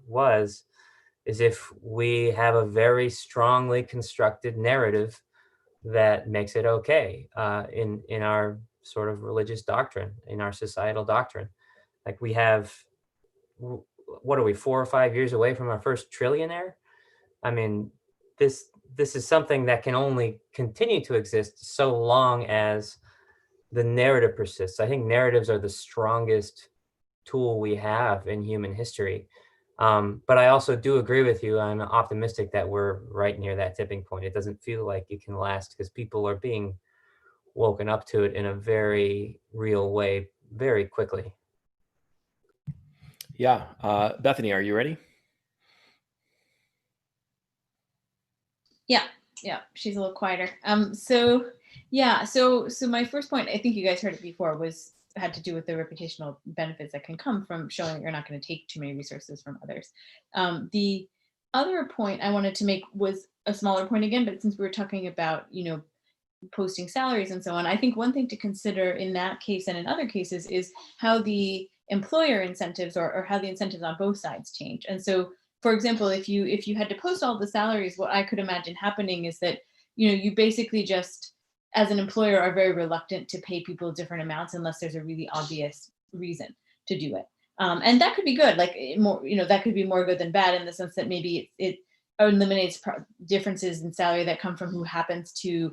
is if we have a very strongly constructed narrative that makes it okay in our sort of religious doctrine, in our societal doctrine. Like we have, what are we, 4 or 5 years away from our first trillionaire? I mean, this is something that can only continue to exist so long as the narrative persists. I think narratives are the strongest tool we have in human history. But I also do agree with you. I'm optimistic that we're right near that tipping point. It doesn't feel like it can last because people are being woken up to it in a very real way very quickly. Yeah. Bethany, are you ready? Yeah, she's a little quieter. So my first point, I think you guys heard it before, had to do with the reputational benefits that can come from showing that you're not going to take too many resources from others. The other point I wanted to make was a smaller point again, but since we were talking about, posting salaries and so on, I think one thing to consider in that case and in other cases is how the employer incentives or how the incentives on both sides change. And so, for example, if you had to post all the salaries, what I could imagine happening is that, you basically just, as an employer, are very reluctant to pay people different amounts unless there's a really obvious reason to do it. And that could be good, like more, that could be more good than bad in the sense that maybe it eliminates differences in salary that come from who happens to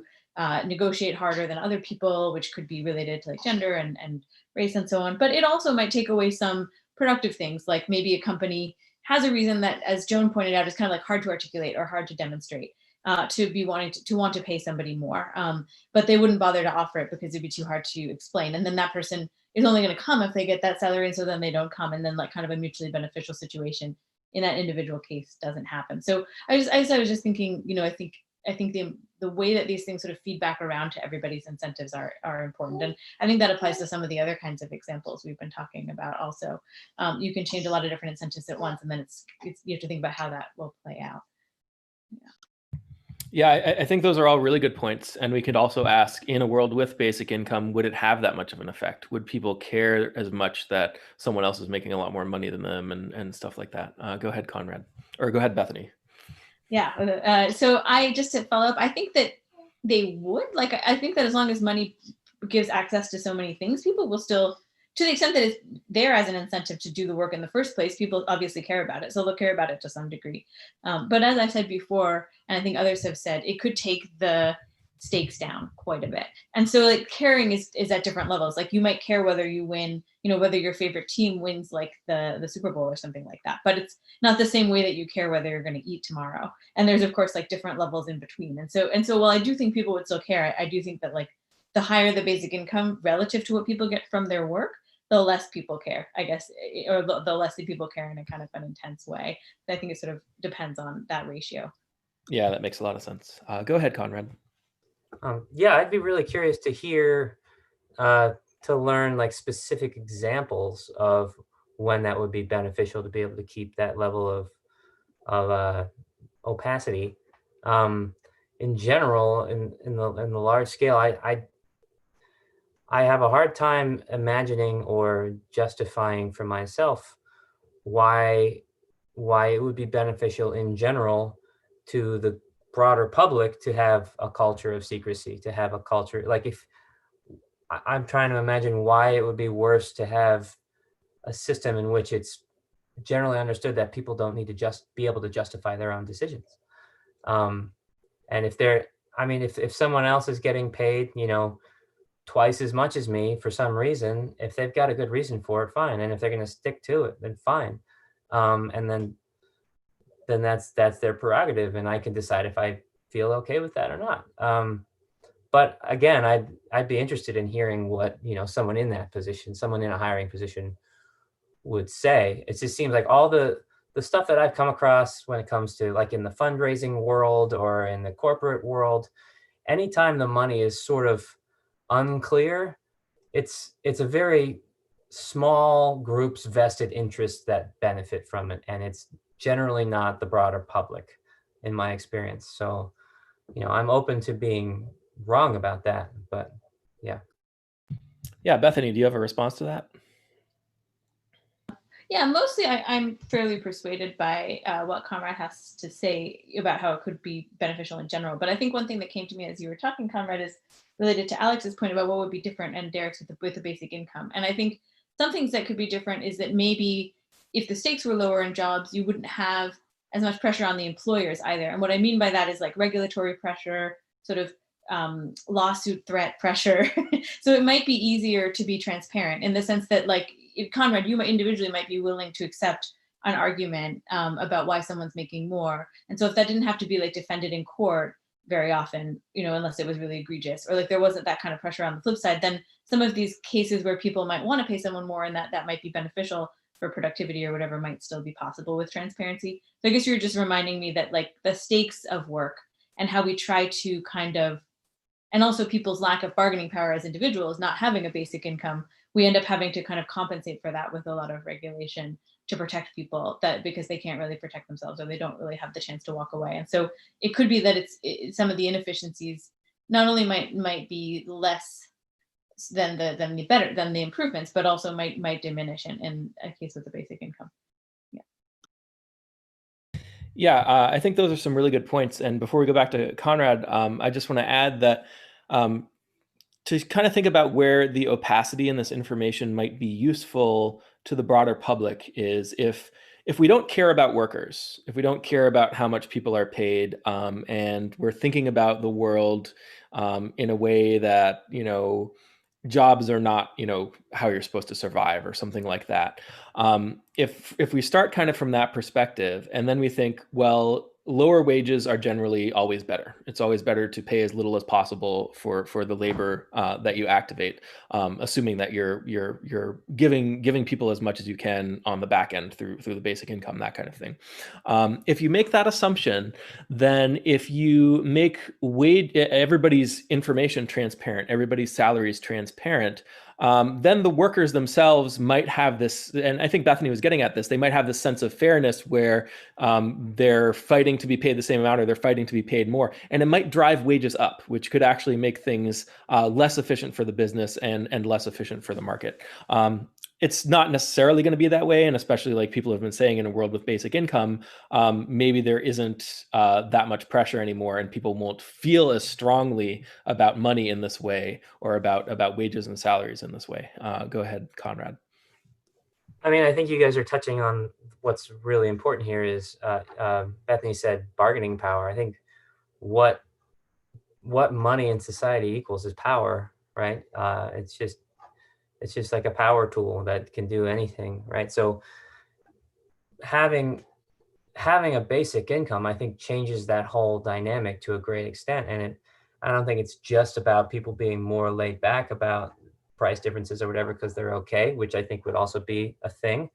negotiate harder than other people, which could be related to like gender and race and so on. But it also might take away some productive things, like maybe a company has a reason that, as Joan pointed out, is kind of like hard to articulate or hard to demonstrate to want to pay somebody more, but they wouldn't bother to offer it because it'd be too hard to explain. And then that person is only going to come if they get that salary, and so then they don't come, and then like kind of a mutually beneficial situation in that individual case doesn't happen. So I was just thinking, I think the way that these things sort of feed back around to everybody's incentives are important. And I think that applies to some of the other kinds of examples we've been talking about also. You can change a lot of different incentives at once, and then it's you have to think about how that will play out. Yeah, I think those are all really good points. And we could also ask, in a world with basic income, would it have that much of an effect? Would people care as much that someone else is making a lot more money than them and stuff like that? Go ahead, Conrad, or go ahead, Bethany. Yeah. So I just to follow up, I think that they would I think that as long as money gives access to so many things, people will still, to the extent that it's there as an incentive to do the work in the first place, people obviously care about it. So they'll care about it to some degree. But as I said before, and I think others have said, it could take the stakes down quite a bit. And so like caring is at different levels. Like you might care whether you win, whether your favorite team wins like the Super Bowl or something like that. But it's not the same way that you care whether you're going to eat tomorrow. And there's of course like different levels in between. And so while I do think people would still care, I do think that like the higher the basic income relative to what people get from their work, the less people care, I guess, or the less the people care in a kind of an intense way. I think it sort of depends on that ratio. Yeah, that makes a lot of sense. Go ahead, Conrad. Yeah, I'd be really curious to hear, to learn like specific examples of when that would be beneficial to be able to keep that level of opacity. In general, in the large scale, I have a hard time imagining or justifying for myself why it would be beneficial in general to the broader public to have a culture of secrecy, to have a culture like if I'm trying to imagine why it would be worse to have a system in which it's generally understood that people don't need to just be able to justify their own decisions. And if someone else is getting paid, twice as much as me for some reason, if they've got a good reason for it, fine. And if they're going to stick to it, then fine. And then that's their prerogative, and I can decide if I feel okay with that or not. But again, I'd be interested in hearing what someone in that position, someone in a hiring position, would say. It just seems like all the stuff that I've come across when it comes to like in the fundraising world or in the corporate world, anytime the money is sort of unclear, it's a very small group's vested interests that benefit from it, and it's generally not the broader public in my experience. So I'm open to being wrong about that, but yeah. Bethany, do you have a response to that? Yeah, mostly I'm fairly persuaded by what Conrad has to say about how it could be beneficial in general. But I think one thing that came to me as you were talking, Conrad, is related to Alex's point about what would be different and Derek's with the basic income. And I think some things that could be different is that maybe if the stakes were lower in jobs, you wouldn't have as much pressure on the employers either. And what I mean by that is like regulatory pressure, sort of lawsuit threat pressure. So it might be easier to be transparent in the sense that like, Conrad, you individually might be willing to accept an argument about why someone's making more. And so if that didn't have to be like defended in court very often, unless it was really egregious, or like there wasn't that kind of pressure on the flip side, then some of these cases where people might want to pay someone more and that might be beneficial for productivity or whatever might still be possible with transparency. So I guess you're just reminding me that like the stakes of work and how we try to kind of, and also people's lack of bargaining power as individuals, not having a basic income, we end up having to kind of compensate for that with a lot of regulation to protect people that because they can't really protect themselves or they don't really have the chance to walk away. And so it could be that it's some of the inefficiencies not only might be less than the improvements, but also might diminish in a case with the basic income. Yeah, I think those are some really good points. And before we go back to Conrad, I just want to add that to kind of think about where the opacity in this information might be useful to the broader public is if we don't care about workers, if we don't care about how much people are paid, and we're thinking about the world in a way that, jobs are not, how you're supposed to survive or something like that. If we start kind of from that perspective, and then we think, well, lower wages are generally always better. It's always better to pay as little as possible for the labor that you activate, assuming that you're giving people as much as you can on the back end through the basic income, that kind of thing. If you make that assumption, then if you make everybody's information transparent, everybody's salaries transparent, then the workers themselves might have this, and I think Bethany was getting at this, they might have this sense of fairness where they're fighting to be paid the same amount or they're fighting to be paid more. And it might drive wages up, which could actually make things less efficient for the business and less efficient for the market. It's not necessarily going to be that way. And especially like people have been saying, in a world with basic income, maybe there isn't that much pressure anymore and people won't feel as strongly about money in this way or about wages and salaries in this way. Go ahead, Conrad. I mean, I think you guys are touching on what's really important here is Bethany said bargaining power. I think what money in society equals is power, right? It's just like a power tool that can do anything, right? So having a basic income, I think, changes that whole dynamic to a great extent. And I don't think it's just about people being more laid back about price differences or whatever because they're okay, which I think would also be a thing.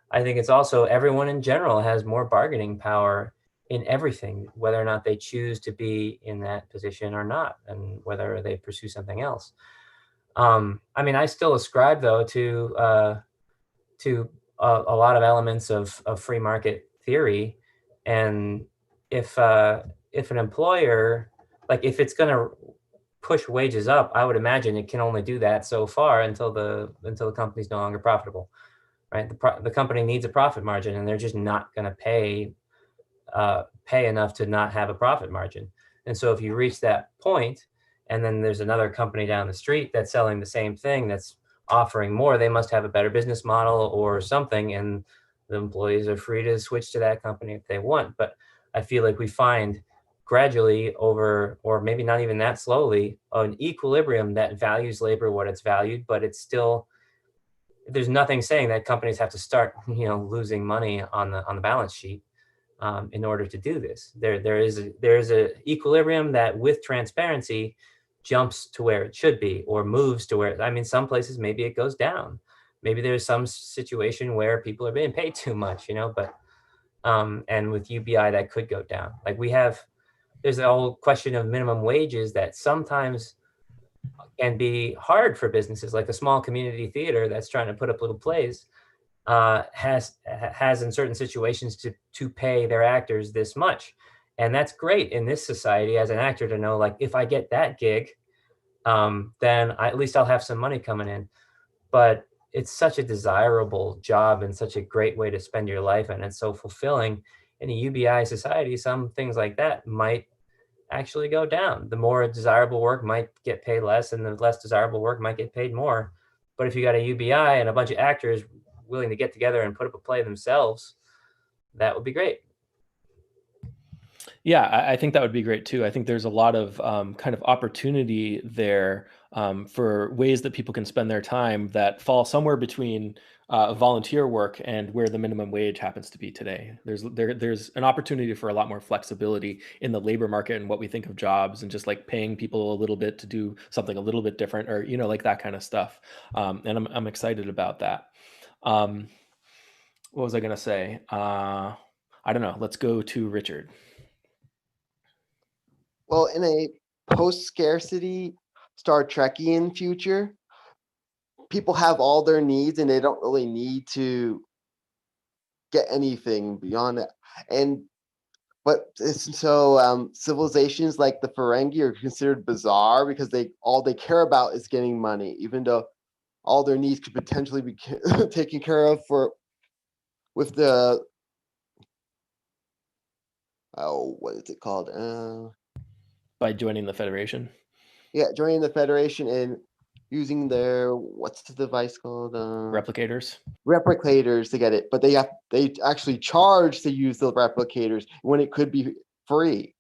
I think it's also everyone in general has more bargaining power in everything, whether or not they choose to be in that position or not, and whether they pursue something else. I mean, I still ascribe though to a lot of elements of free market theory, and if an employer, like if it's going to push wages up, I would imagine it can only do that so far until the company's no longer profitable, right? The company needs a profit margin, and they're just not going to pay enough to not have a profit margin. And so if you reach that point, and then there's another company down the street that's selling the same thing that's offering more, they must have a better business model or something, and the employees are free to switch to that company if they want. But I feel like we find gradually over, or maybe not even that slowly, an equilibrium that values labor what it's valued, but it's still, there's nothing saying that companies have to start, losing money on the balance sheet in order to do this. There is a equilibrium that with transparency jumps to where it should be, or moves to where, I mean, some places maybe it goes down. Maybe there's some situation where people are being paid too much, but and with UBI that could go down. Like there's the whole question of minimum wages that sometimes can be hard for businesses, like a small community theater that's trying to put up little plays. Has in certain situations to pay their actors this much. And that's great in this society as an actor to know, like, if I get that gig, then at least I'll have some money coming in. But it's such a desirable job and such a great way to spend your life. And it's so fulfilling. In a UBI society, some things like that might actually go down. The more desirable work might get paid less, and the less desirable work might get paid more. But if you got a UBI and a bunch of actors willing to get together and put up a play themselves, that would be great. Yeah, I think that would be great too. I think there's a lot of kind of opportunity there for ways that people can spend their time that fall somewhere between volunteer work and where the minimum wage happens to be today. There's an opportunity for a lot more flexibility in the labor market and what we think of jobs, and just like paying people a little bit to do something a little bit different, or like that kind of stuff. And I'm excited about that. What was I gonna say? I don't know. Let's go to Richard. Well, in a post-scarcity Star Trekian future, people have all their needs and they don't really need to get anything beyond that. So civilizations like the Ferengi are considered bizarre because all they care about is getting money, even though all their needs could potentially be taken care of with the what is it called? By joining the Federation. Yeah, joining the Federation and using their, what's the device called? Replicators. Replicators to get it, but they actually charge to use the replicators when it could be free.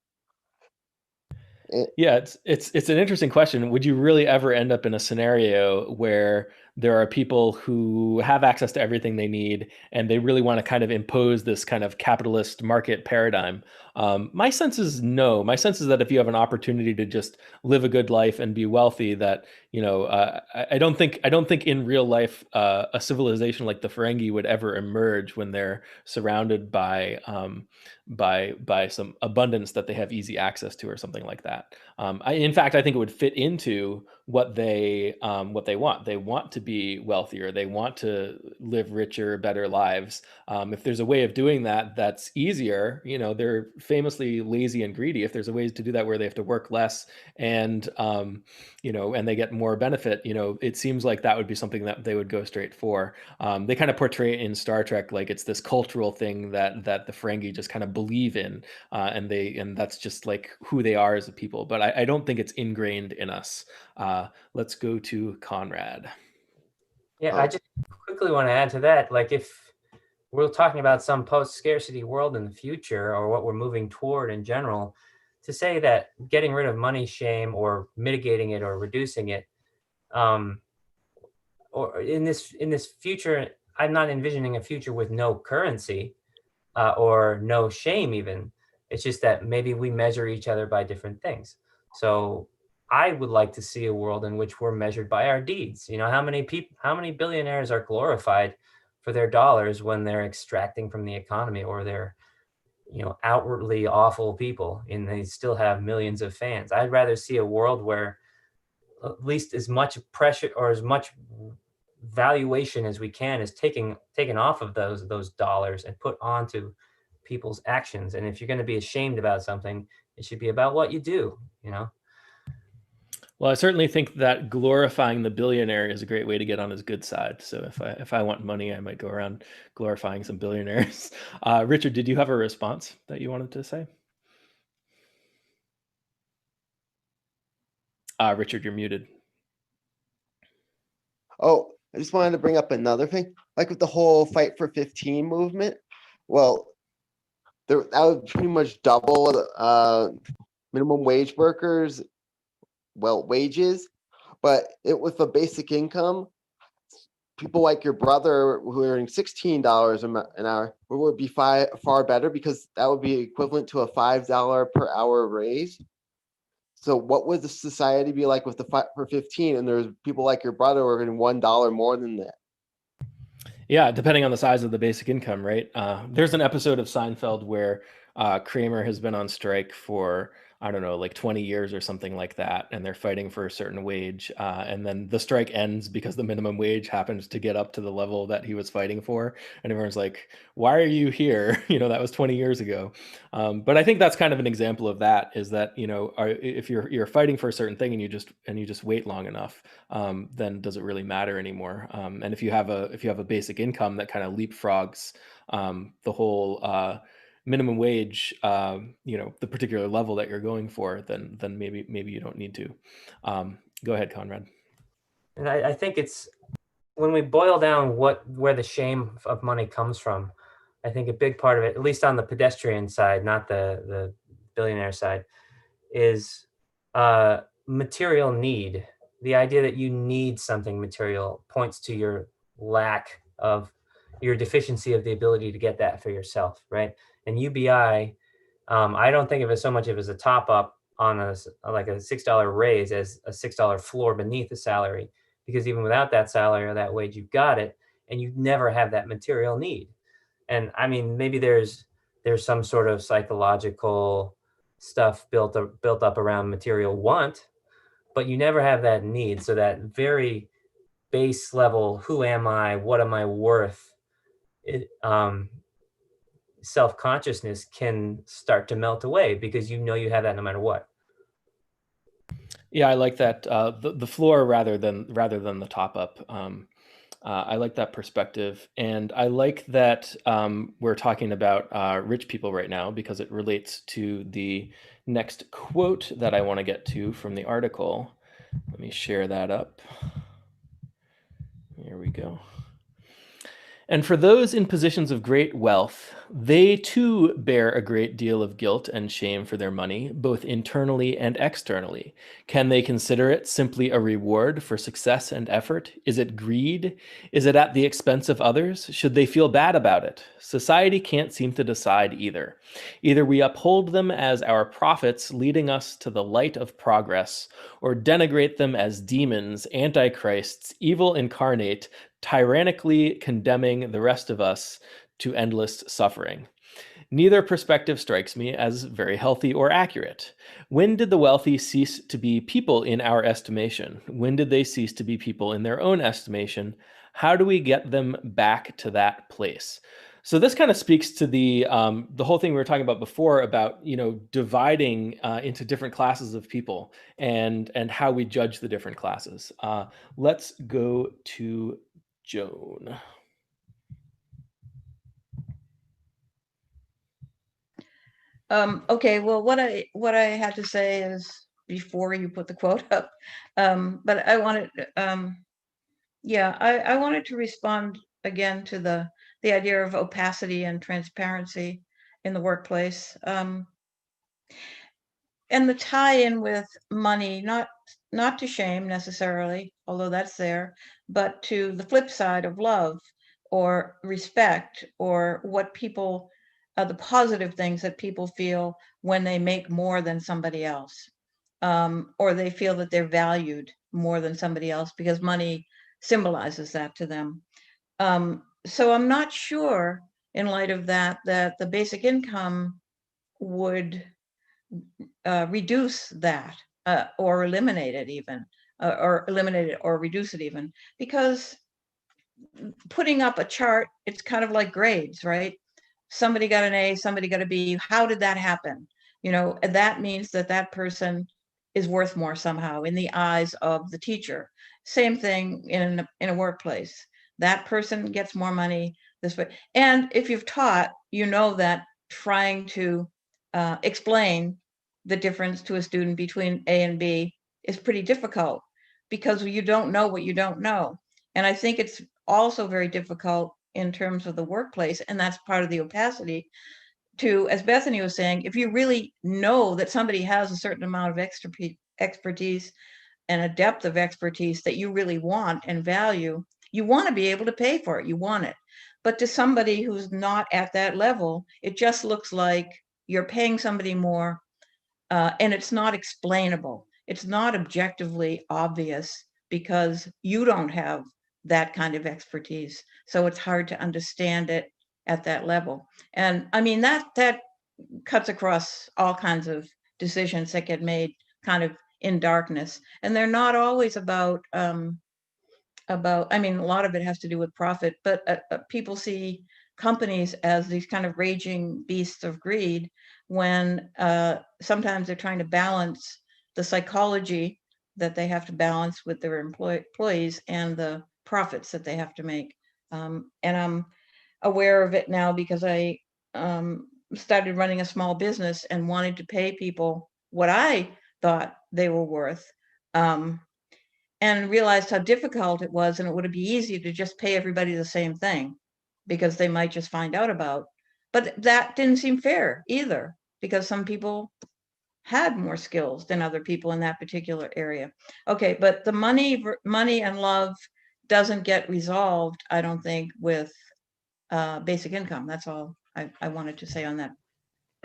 Yeah, it's an interesting question. Would you really ever end up in a scenario where there are people who have access to everything they need, and they really want to kind of impose this kind of capitalist market paradigm. My sense is no. My sense is that if you have an opportunity to just live a good life and be wealthy, that I don't think in real life a civilization like the Ferengi would ever emerge when they're surrounded by some abundance that they have easy access to, or something like that. In fact, I think it would fit into what they want. They want to be wealthier. They want to live richer, better lives. If there's a way of doing that that's easier, they're famously lazy and greedy. If there's a way to do that where they have to work less and and they get more benefit, it seems like that would be something that they would go straight for. They kind of portray it in Star Trek like it's this cultural thing that the Ferengi just kind of believe in, and that's just like who they are as a people. But I don't think it's ingrained in us. Let's go to Conrad. Yeah, I just quickly want to add to that. Like, if we're talking about some post-scarcity world in the future, or what we're moving toward in general, to say that getting rid of money shame or mitigating it or reducing it, or in this future, I'm not envisioning a future with no currency or no shame even. It's just that maybe we measure each other by different things. So I would like to see a world in which we're measured by our deeds. How many billionaires are glorified for their dollars when they're extracting from the economy, or they're, outwardly awful people, and they still have millions of fans. I'd rather see a world where at least as much pressure or as much valuation as we can is taken off of those dollars and put onto people's actions. And if you're going to be ashamed about something, it should be about what you do. Well, I certainly think that glorifying the billionaire is a great way to get on his good side. So if I want money, I might go around glorifying some billionaires. Richard, did you have a response that you wanted to say? Richard, you're muted. Oh, I just wanted to bring up another thing, like with the whole Fight for 15 movement. Well, that would pretty much double minimum wage workers, wages, but with a basic income, people like your brother who are earning $16 an hour would be far better, because that would be equivalent to a $5 per hour raise. So what would the society be like with the Fight for 15? And there's people like your brother who are getting $1 more than that. Yeah, depending on the size of the basic income, right? There's an episode of Seinfeld where Kramer has been on strike for, I don't know, like 20 years or something like that, and they're fighting for a certain wage. And then the strike ends because the minimum wage happens to get up to the level that he was fighting for. And everyone's like, why are you here? That was 20 years ago. But I think that's kind of an example of that, is that, if you're fighting for a certain thing and you just wait long enough, then does it really matter anymore? And if you have a basic income that kind of leapfrogs the whole minimum wage, the particular level that you're going for, then maybe you don't need to. Go ahead, Conrad. And I think it's, when we boil down where the shame of money comes from, I think a big part of it, at least on the pedestrian side, not the billionaire side, is material need. The idea that you need something material points to your deficiency of the ability to get that for yourself, right? And UBI, I don't think of it so much as a top up on like a $6 raise as a $6 floor beneath the salary, because even without that salary or that wage, you've got it, and you never have that material need. And I mean, maybe there's some sort of psychological stuff built up around material want, but you never have that need. So that very base level, who am I, what am I worth, self-consciousness can start to melt away, because you have that no matter what. Yeah, I like that. The floor rather than the top up. I like that perspective, and I like that we're talking about rich people right now, because it relates to the next quote that I want to get to from the article. Let me share that up. Here we go. And for those in positions of great wealth, they too bear a great deal of guilt and shame for their money, both internally and externally. Can they consider it simply a reward for success and effort? Is it greed? Is it at the expense of others? Should they feel bad about it? Society can't seem to decide either. Either we uphold them as our prophets leading us to the light of progress, or denigrate them as demons, antichrists, evil incarnate, tyrannically condemning the rest of us to endless suffering. Neither perspective strikes me as very healthy or accurate. When did the wealthy cease to be people in our estimation? When did they cease to be people in their own estimation? How do we get them back to that place? So this kind of speaks to the whole thing we were talking about before about dividing into different classes of people and how we judge the different classes. Let's go to Joan. Okay, well, what I had to say is before you put the quote up, but I wanted, yeah, I wanted to respond again to the idea of opacity and transparency in the workplace, and the tie-in with money, not to shame necessarily, although that's there, but to the flip side of love or respect, or what people, the positive things that people feel when they make more than somebody else, or they feel that they're valued more than somebody else because money symbolizes that to them. So I'm not sure, in light of that, that the basic income would reduce that, or eliminate it even, or eliminate it or reduce it even, because putting up a chart, it's kind of like grades, right? Somebody got an A, somebody got a B. How did that happen? And that means that that person is worth more somehow in the eyes of the teacher. Same thing in a workplace. That person gets more money this way. And if you've taught, that trying to explain the difference to a student between A and B is pretty difficult, because you don't know what you don't know. And I think it's also very difficult in terms of the workplace, and that's part of the opacity, to, as Bethany was saying, if you really know that somebody has a certain amount of expertise and a depth of expertise that you really want and value, you want to be able to pay for it, you want it. But to somebody who's not at that level, it just looks like you're paying somebody more, and it's not explainable. It's not objectively obvious because you don't have that kind of expertise. So it's hard to understand it at that level. And I mean, that cuts across all kinds of decisions that get made kind of in darkness. And they're not always about, I mean, a lot of it has to do with profit, but people see companies as these kind of raging beasts of greed, when sometimes they're trying to balance the psychology that they have to balance with their employees and the profits that they have to make. And I'm aware of it now because I started running a small business and wanted to pay people what I thought they were worth, and realized how difficult it was, and it would be easy to just pay everybody the same thing because they might just find out about. But that didn't seem fair either, because some people had more skills than other people in that particular area. Okay, but the money and love doesn't get resolved, I don't think, with basic income. That's all I wanted to say on that.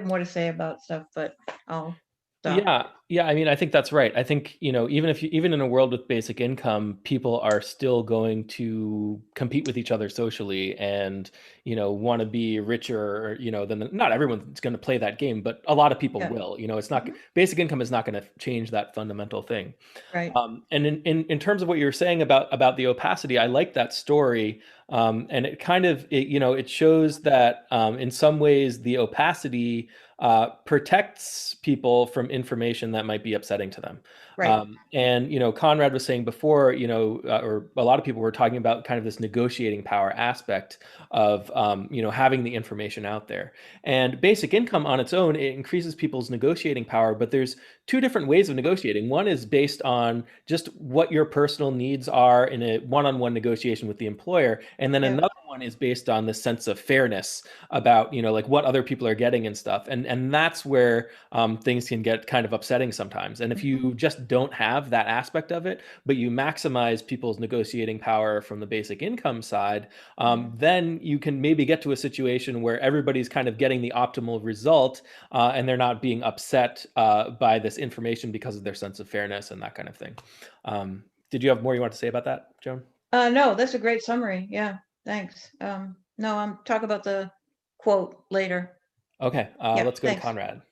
More to say about stuff, but I'll stop. Yeah. I mean, I think that's right. I think, even in a world with basic income, people are still going to compete with each other socially and, want to be richer, than not everyone's going to play that game, but a lot of people Yeah. will. It's not basic income is not going to change that fundamental thing. Right. And in terms of what you're saying about the opacity, I like that story. And it kind of, it shows that in some ways the opacity protects people from information that might be upsetting to them. Right. And Conrad was saying before, or a lot of people were talking about kind of this negotiating power aspect of, having the information out there. And basic income on its own, it increases people's negotiating power, but there's two different ways of negotiating. One is based on just what your personal needs are in a one-on-one negotiation with the employer, and then Yeah. another one is based on the sense of fairness about, like what other people are getting and stuff. And that's where things can get kind of upsetting sometimes. And if you just don't have that aspect of it, but you maximize people's negotiating power from the basic income side, then you can maybe get to a situation where everybody's kind of getting the optimal result, and they're not being upset by this information because of their sense of fairness and that kind of thing. Did you have more you want to say about that, Joan? No, that's a great summary. Yeah, thanks. No, I'm talk about the quote later. Okay, Yeah, let's go thanks. to Conrad.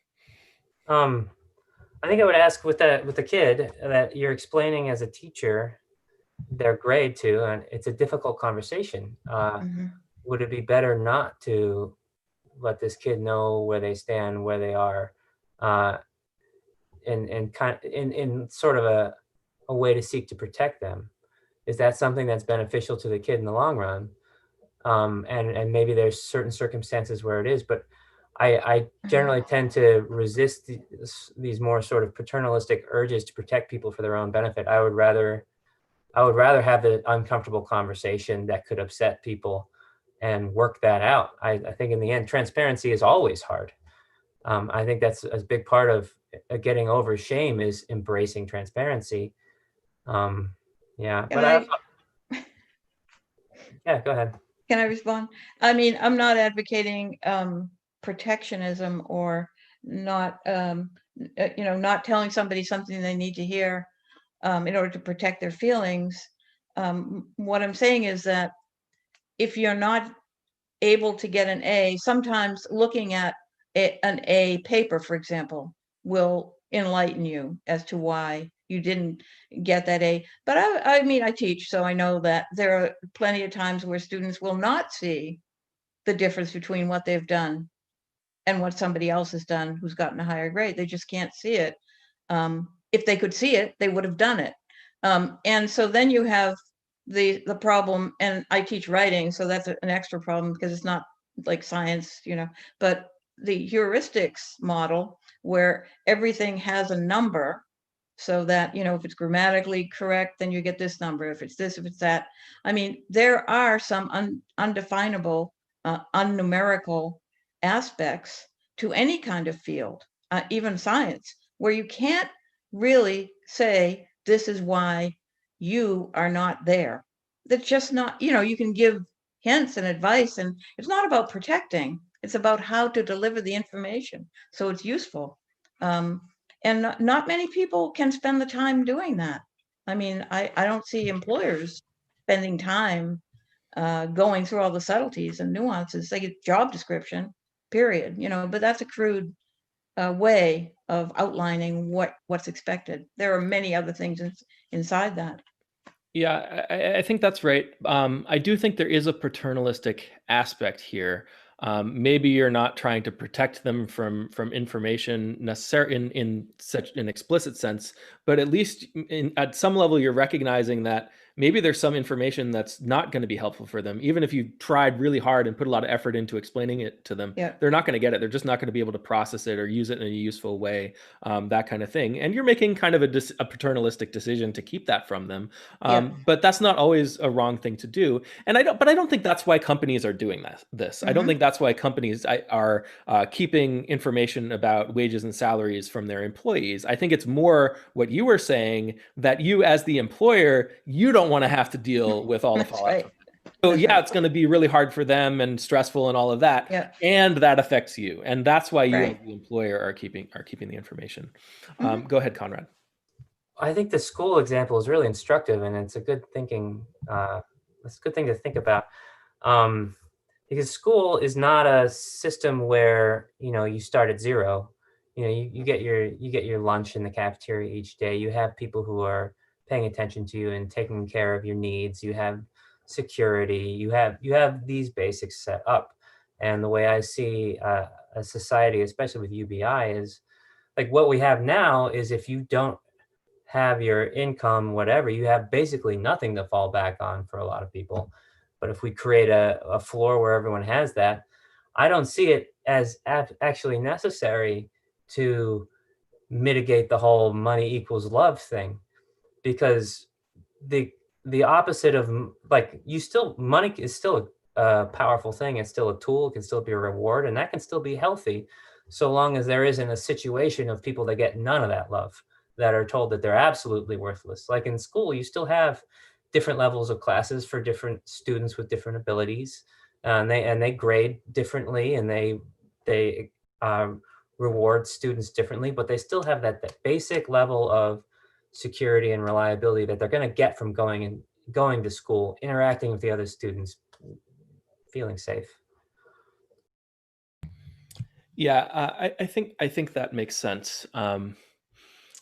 I think I would ask with the kid that you're explaining as a teacher their grade to, and it's a difficult conversation. Would it be better not to let this kid know where they stand, where they are, in sort of a way to seek to protect them? Is that something that's beneficial to the kid in the long run? And maybe there's certain circumstances where it is, but I generally tend to resist these more sort of paternalistic urges to protect people for their own benefit. I would rather have the uncomfortable conversation that could upset people and work that out. I think in the end, transparency is always hard. I think that's a big part of getting over shame is embracing transparency. Yeah, but yeah, go ahead. Can I respond? I mean, I'm not advocating protectionism or not, not telling somebody something they need to hear in order to protect their feelings. What I'm saying is that if you're not able to get an A, sometimes looking at an A paper, for example, will enlighten you as to why you didn't get that A. But I mean, I teach, so I know that there are plenty of times where students will not see the difference between what they've done and what somebody else has done who's gotten a higher grade. They just can't see it. If they could see it, they would have done it. And so then you have the problem, and I teach writing, so that's an extra problem because it's not like science, but the heuristics model where everything has a number, so that, if it's grammatically correct, then you get this number. If it's this, if it's that. I mean, there are some undefinable, unnumerical aspects to any kind of field, even science, where you can't really say, this is why you are not there. That's just not, you can give hints and advice, and it's not about protecting. It's about how to deliver the information so it's useful. And not many people can spend the time doing that. I mean, I don't see employers spending time going through all the subtleties and nuances. They get job description, period, but that's a crude way of outlining what's expected. There are many other things inside that. Yeah, I think that's right. I do think there is a paternalistic aspect here. Maybe you're not trying to protect them from information necessarily in such an explicit sense, but at least at some level you're recognizing that maybe there's some information that's not going to be helpful for them. Even if you tried really hard and put a lot of effort into explaining it to them, they're not going to get it. They're just not going to be able to process it or use it in a useful way, that kind of thing. And you're making kind of a paternalistic decision to keep that from them. But that's not always a wrong thing to do. And I don't think that's why companies are doing this. I don't think that's why companies are keeping information about wages and salaries from their employees. I think it's more what you were saying, that you as the employer, you don't want to have to deal with all the fallout. Right. So yeah, it's going to be really hard for them and stressful and all of that. And that affects you. And that's why you as the employer are keeping the information. Go ahead, Conrad. I think the school example is really instructive, and it's a good thinking. It's a good thing to think about, because school is not a system where you start at zero. You get your lunch in the cafeteria each day. You have people who are paying attention to you and taking care of your needs. You have security. You have these basics set up. And the way I see a society, especially with UBI, is like what we have now is if you don't have your income, whatever, you have basically nothing to fall back on for a lot of people. But if we create a floor where everyone has that, I don't see it as actually necessary to mitigate the whole money equals love thing, because the opposite of, like, money is still a powerful thing. It's still a tool. It can still be a reward, and that can still be healthy, so long as there isn't a situation of people that get none of that love, that are told that they're absolutely worthless. Like in school, you still have different levels of classes for different students with different abilities, and they grade differently, and they reward students differently, but they still have that basic level of security and reliability that they're going to get from going to school, interacting with the other students, feeling safe. Yeah, I think that makes sense.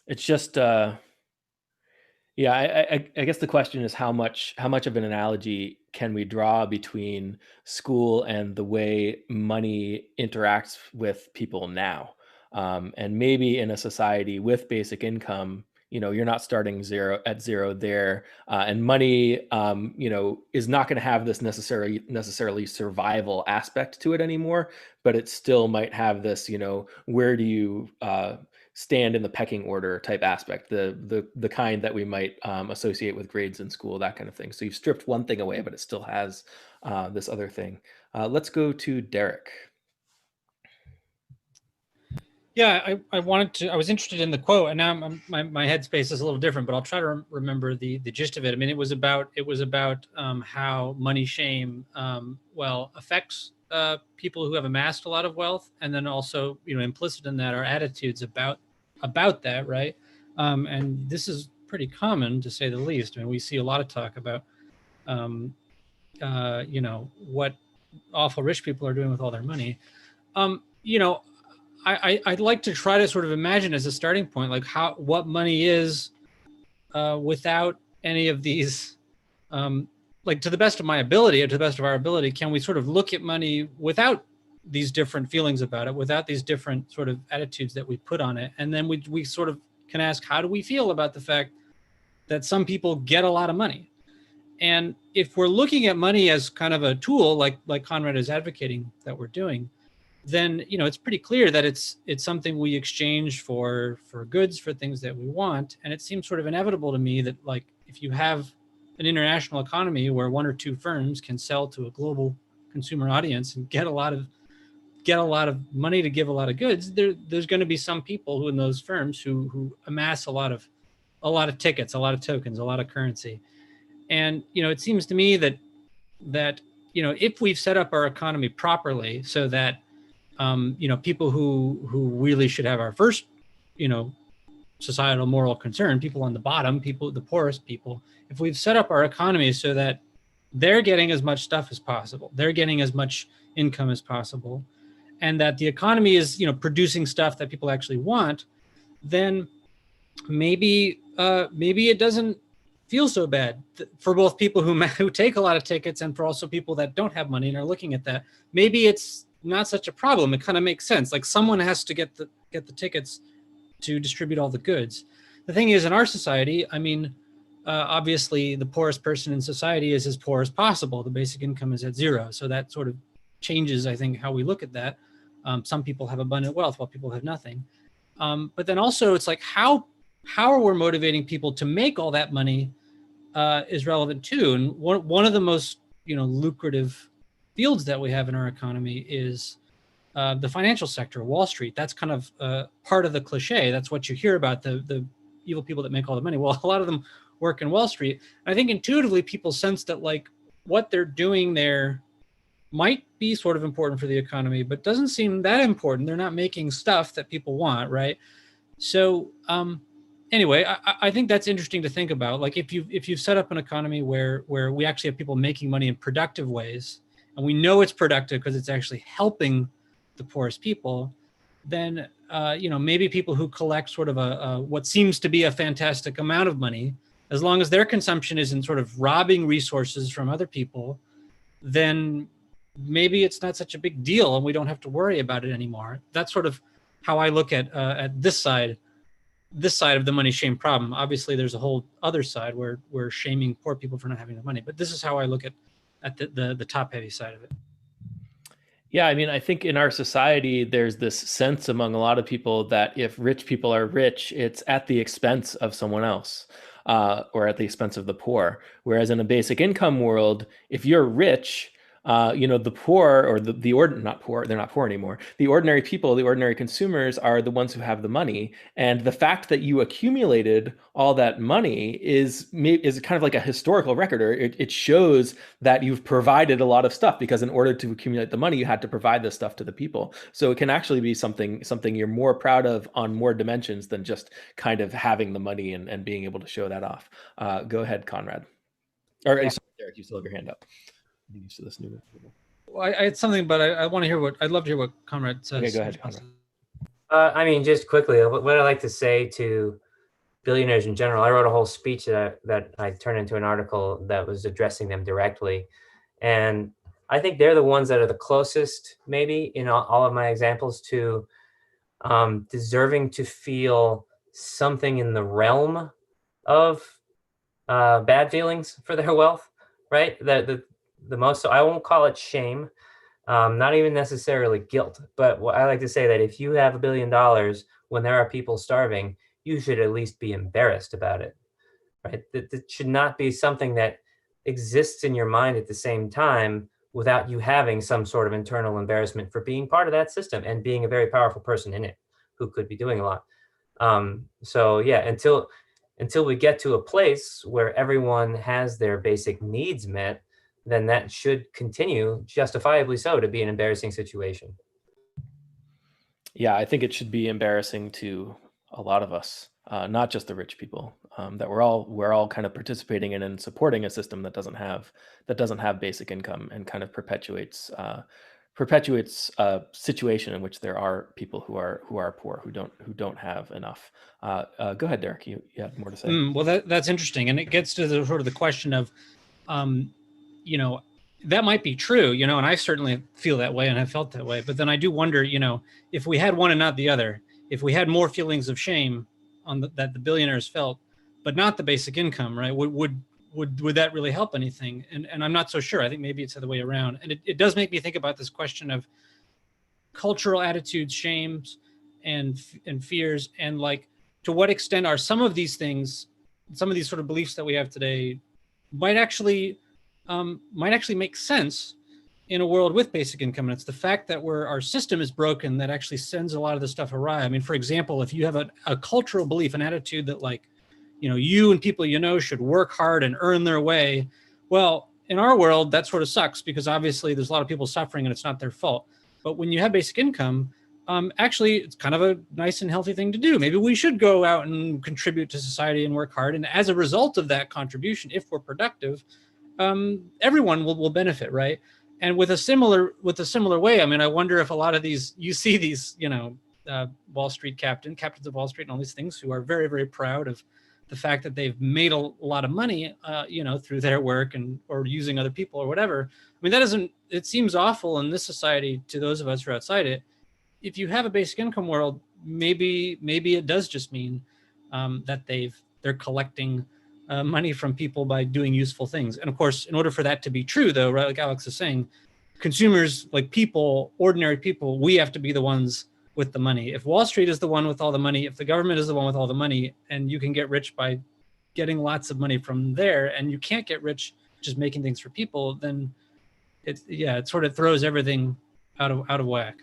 It's just yeah, I guess the question is how much of an analogy can we draw between school and the way money interacts with people now? And maybe in a society with basic income, you're not starting zero there, and money, is not going to have this necessarily survival aspect to it anymore, but it still might have this, where do you stand in the pecking order type aspect, the kind that we might associate with grades in school, that kind of thing. So you've stripped one thing away, but it still has this other thing. Let's go to Derek. Yeah, I wanted to. I was interested in the quote, and now my headspace is a little different, but I'll try to remember the gist of it. I mean, it was about how money shame affects people who have amassed a lot of wealth, and then also implicit in that are attitudes about that, right? And this is pretty common, to say the least. I mean, we see a lot of talk about what awful rich people are doing with all their money. I'd like to try to sort of imagine as a starting point, like what money is without any of these, like to the best of my ability or to the best of our ability, can we sort of look at money without these different feelings about it, without these different sort of attitudes that we put on it? And then we sort of can ask, how do we feel about the fact that some people get a lot of money? And if we're looking at money as kind of a tool, like Conrad is advocating that we're doing, then it's pretty clear that it's something we exchange for goods, for things that we want. And it seems sort of inevitable to me that, like, if you have an international economy where one or two firms can sell to a global consumer audience and get a lot of money to give a lot of goods, there's going to be some people who in those firms who amass a lot of tickets, a lot of tokens, a lot of currency. And it seems to me that if we've set up our economy properly so that people who really should have our first, societal moral concern, people on the bottom, the poorest people, if we've set up our economy so that they're getting as much stuff as possible, they're getting as much income as possible, and that the economy is, producing stuff that people actually want, then maybe it doesn't feel so bad for both people who take a lot of tickets and for also people that don't have money and are looking at that. Maybe it's not such a problem. It kind of makes sense. Like, someone has to get the tickets to distribute all the goods. The thing is, in our society, I mean, obviously the poorest person in society is as poor as possible. The basic income is at zero. So that sort of changes, I think, how we look at that. Some people have abundant wealth while people have nothing. But then also it's like, how are we motivating people to make all that money is relevant too. And one of the most, lucrative fields that we have in our economy is the financial sector, Wall Street. That's kind of part of the cliche. That's what you hear about, the evil people that make all the money. Well, a lot of them work in Wall Street. And I think intuitively people sense that, like, what they're doing there might be sort of important for the economy, but doesn't seem that important. They're not making stuff that people want, right? So anyway, I think that's interesting to think about. Like, if you've set up an economy where we actually have people making money in productive ways, and we know it's productive because it's actually helping the poorest people, then maybe people who collect sort of a what seems to be a fantastic amount of money, as long as their consumption isn't sort of robbing resources from other people, then maybe it's not such a big deal and we don't have to worry about it anymore. That's sort of how I look at this side of the money shame problem. Obviously, there's a whole other side where we're shaming poor people for not having the money, but this is how I look at the top heavy side of it. Yeah, I mean, I think in our society, there's this sense among a lot of people that if rich people are rich, it's at the expense of someone else, or at the expense of the poor. Whereas in a basic income world, if you're rich, The poor, or not poor, they're not poor anymore. The ordinary people, the ordinary consumers are the ones who have the money. And the fact that you accumulated all that money is kind of like a historical record, or it shows that you've provided a lot of stuff, because in order to accumulate the money, you had to provide this stuff to the people. So it can actually be something you're more proud of on more dimensions than just kind of having the money and being able to show that off. Go ahead, Conrad. Or Yeah. sorry, Derek, you still have your hand up. I'm used to this new. Well, I had something, but I want to hear I'd love to hear what Conrad says. Okay, go ahead, Conrad. I mean, just quickly, what I like to say to billionaires in general, I wrote a whole speech that I turned into an article that was addressing them directly. And I think they're the ones that are the closest, maybe, in all of my examples, to deserving to feel something in the realm of bad feelings for their wealth, right? The most, so I won't call it shame, not even necessarily guilt, but what I like to say that if you have $1 billion when there are people starving, you should at least be embarrassed about it, right? That should not be something that exists in your mind at the same time without you having some sort of internal embarrassment for being part of that system and being a very powerful person in it who could be doing a lot. So yeah, until we get to a place where everyone has their basic needs met, then that should continue, justifiably so, to be an embarrassing situation. Yeah, I think it should be embarrassing to a lot of us, not just the rich people, that we're all kind of participating in and supporting a system that doesn't have basic income, and kind of perpetuates a situation in which there are people who are poor, who don't have enough. Go ahead, Derek. You have more to say. Well, that's interesting, and it gets to the sort of the question of, that might be true, and I certainly feel that way and have felt that way. But then I do wonder, if we had one and not the other, if we had more feelings of shame that the billionaires felt, but not the basic income, right? Would that really help anything? And I'm not so sure. I think maybe it's the other way around. And it does make me think about this question of cultural attitudes, shames, and fears, and like, to what extent are some of these things, some of these sort of beliefs that we have today, might actually make sense in a world with basic income. And it's the fact that our system is broken that actually sends a lot of this stuff awry. I mean, for example, if you have a cultural belief, an attitude that, like, you and people should work hard and earn their way. Well, in our world, that sort of sucks, because obviously there's a lot of people suffering and it's not their fault. But when you have basic income, actually, it's kind of a nice and healthy thing to do. Maybe we should go out and contribute to society and work hard. And as a result of that contribution, if we're productive, everyone will benefit, right? And with a similar way, I mean, I wonder if a lot of these, you see these, Wall Street captains of Wall Street and all these things, who are very, very proud of the fact that they've made a lot of money, through their work or using other people or whatever. I mean, it seems awful in this society to those of us who are outside it. If you have a basic income world, maybe it does just mean that they're collecting money from people by doing useful things. And of course, in order for that to be true, though, right, like Alex is saying, consumers, like people, ordinary people, we have to be the ones with the money. If Wall Street is the one with all the money, if the government is the one with all the money, and you can get rich by getting lots of money from there, and you can't get rich just making things for people, then it sort of throws everything out of whack.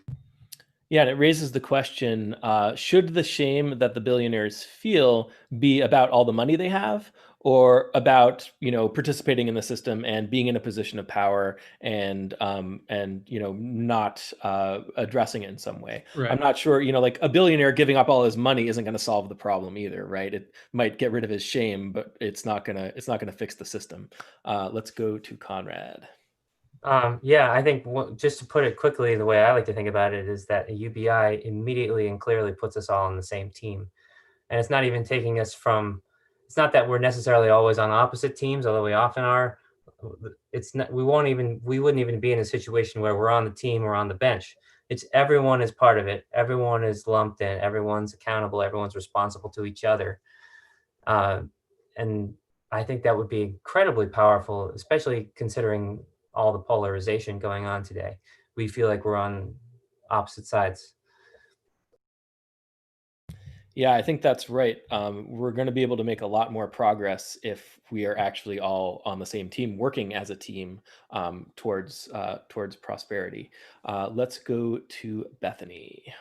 Yeah, and it raises the question, should the shame that the billionaires feel be about all the money they have, or about, participating in the system and being in a position of power and not addressing it in some way? Right. I'm not sure, like a billionaire giving up all his money isn't going to solve the problem either, right? It might get rid of his shame, but it's not gonna fix the system. Let's go to Conrad. Yeah, I think just to put it quickly, the way I like to think about it is that a UBI immediately and clearly puts us all on the same team. And it's not even taking us from, it's not that we're necessarily always on opposite teams, although we often are. It's not, we wouldn't even be in a situation where we're on the team or on the bench. It's everyone is part of it. Everyone is lumped in, everyone's accountable, everyone's responsible to each other. And I think that would be incredibly powerful, especially considering all the polarization going on today. We feel like we're on opposite sides. Yeah, I think that's right. We're going to be able to make a lot more progress if we are actually all on the same team, working as a team towards prosperity. Let's go to Bethany.